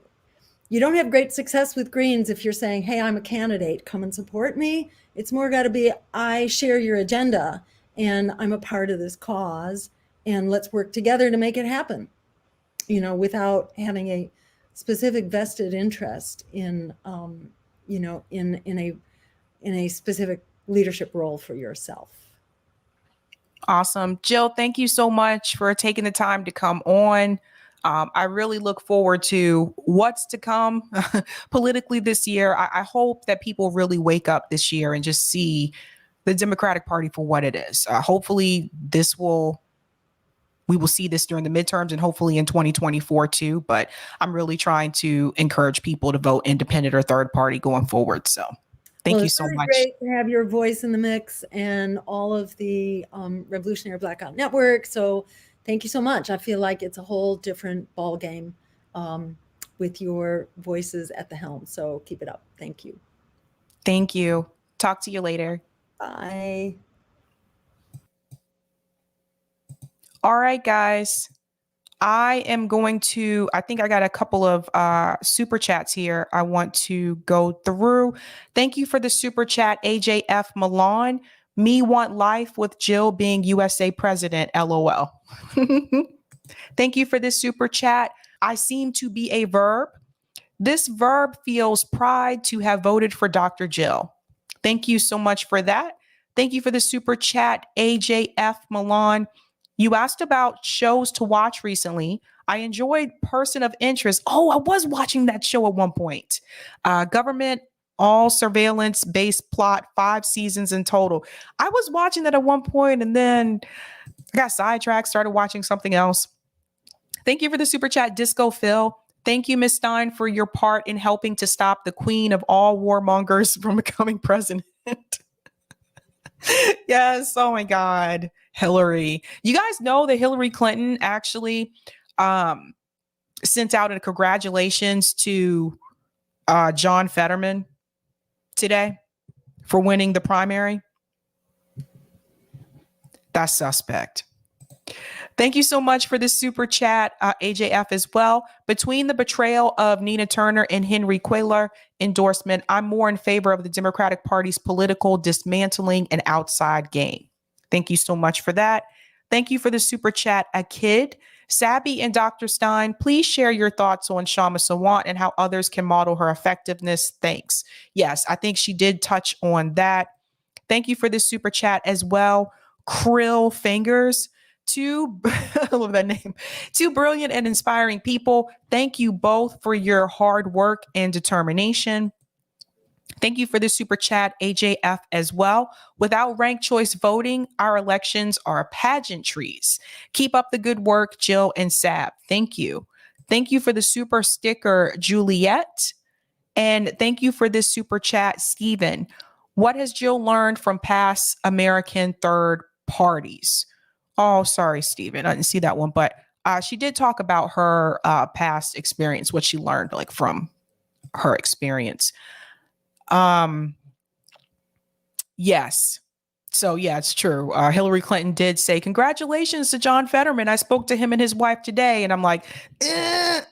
don't have great success with Greens if you're saying, hey, I'm a candidate, come and support me. It's more got to be, I share your agenda and I'm a part of this cause, and let's work together to make it happen, without having a specific vested interest in, in a specific leadership role for yourself. Awesome. Jill, thank you so much for taking the time to come on. I really look forward to what's to come politically this year. I hope that people really wake up this year and just see the Democratic Party for what it is. Hopefully we will see this during the midterms and hopefully in 2024 too. But I'm really trying to encourage people to vote independent or third party going forward. So thank you so much. It's great to have your voice in the mix and all of the Revolutionary Blackout Network. So thank you so much. I feel like it's a whole different ball game with your voices at the helm. So keep it up. Thank you. Thank you. Talk to you later. Bye. All right, guys. I think I got a couple of super chats here I want to go through. Thank you for the super chat, AJF Milan. Me want life with Jill being USA president, LOL. Thank you for this super chat. I seem to be a verb. This verb feels pride to have voted for Dr. Jill. Thank you so much for that. Thank you for the super chat, AJF Milan. You asked about shows to watch recently. I enjoyed Person of Interest. Oh, I was watching that show at one point. Government all surveillance based plot, 5 seasons in total. I was watching that at one point and then I got sidetracked, started watching something else. Thank you for the super chat, Disco Phil. Thank you, Miss Stein, for your part in helping to stop the queen of all warmongers from becoming president. Yes. Oh my God. Hillary. You guys know that Hillary Clinton actually sent out a congratulations to John Fetterman today for winning the primary. That's suspect. Thank you so much for this super chat, AJF, as well. Between the betrayal of Nina Turner and Henry Cuellar endorsement, I'm more in favor of the Democratic Party's political dismantling and outside game. Thank you so much for that. Thank you for the super chat, a kid. Sabby and Dr. Stein, please share your thoughts on Shama Sawant and how others can model her effectiveness. Thanks. Yes, I think she did touch on that. Thank you for this super chat as well. Krill Fingers. I love that name. 2 brilliant and inspiring people. Thank you both for your hard work and determination. Thank you for the super chat, AJF, as well. Without ranked choice voting, our elections are pageantries. Keep up the good work, Jill and Sab. Thank you. Thank you for the super sticker, Juliet. And thank you for this super chat, Stephen. What has Jill learned from past American third parties? Oh, sorry, Stephen. I didn't see that one, but she did talk about her past experience, what she learned like from her experience. Yes. So yeah, it's true. Hillary Clinton did say, congratulations to John Fetterman. I spoke to him and his wife today. And I'm like, I'm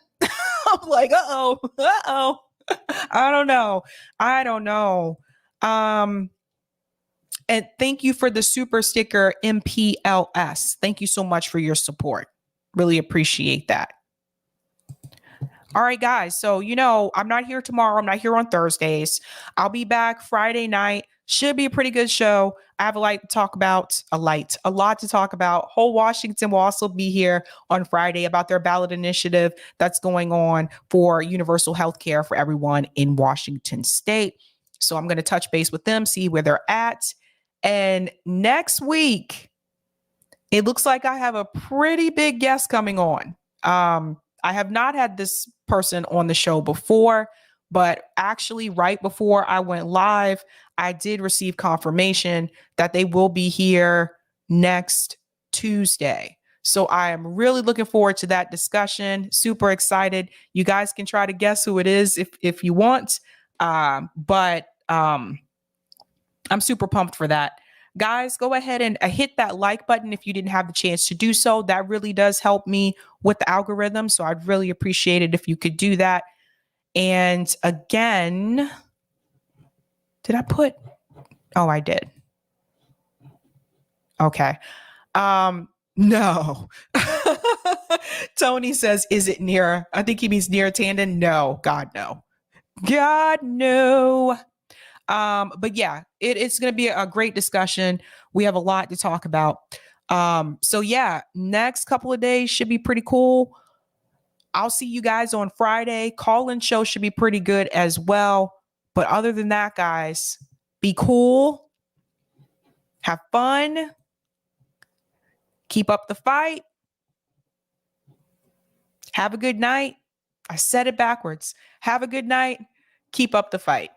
like, uh-oh. I don't know. And thank you for the super sticker, MPLS. Thank you so much for your support. Really appreciate that. All right, guys. So, I'm not here tomorrow. I'm not here on Thursdays. I'll be back Friday night. Should be a pretty good show. I have a lot to talk about. Whole Washington will also be here on Friday about their ballot initiative that's going on for universal health care for everyone in Washington state. So I'm going to touch base with them, see where they're at. And next week, it looks like I have a pretty big guest coming on. I have not had this person on the show before, but actually right before I went live, I did receive confirmation that they will be here next Tuesday. So I am really looking forward to that discussion. Super excited. You guys can try to guess who it is if you want. But I'm super pumped for that. Guys, go ahead and hit that like button if you didn't have the chance to do so. That really does help me with the algorithm. So I'd really appreciate it if you could do that. And again, oh, I did. Okay. No. Tony says, is it near? I think he means near Tandon. No, God, no. God, no. But yeah, it's going to be a great discussion. We have a lot to talk about. So yeah, next couple of days should be pretty cool. I'll see you guys on Friday. Call-in show should be pretty good as well. But other than that, guys, be cool. Have fun. Keep up the fight. Have a good night. I said it backwards. Have a good night. Keep up the fight.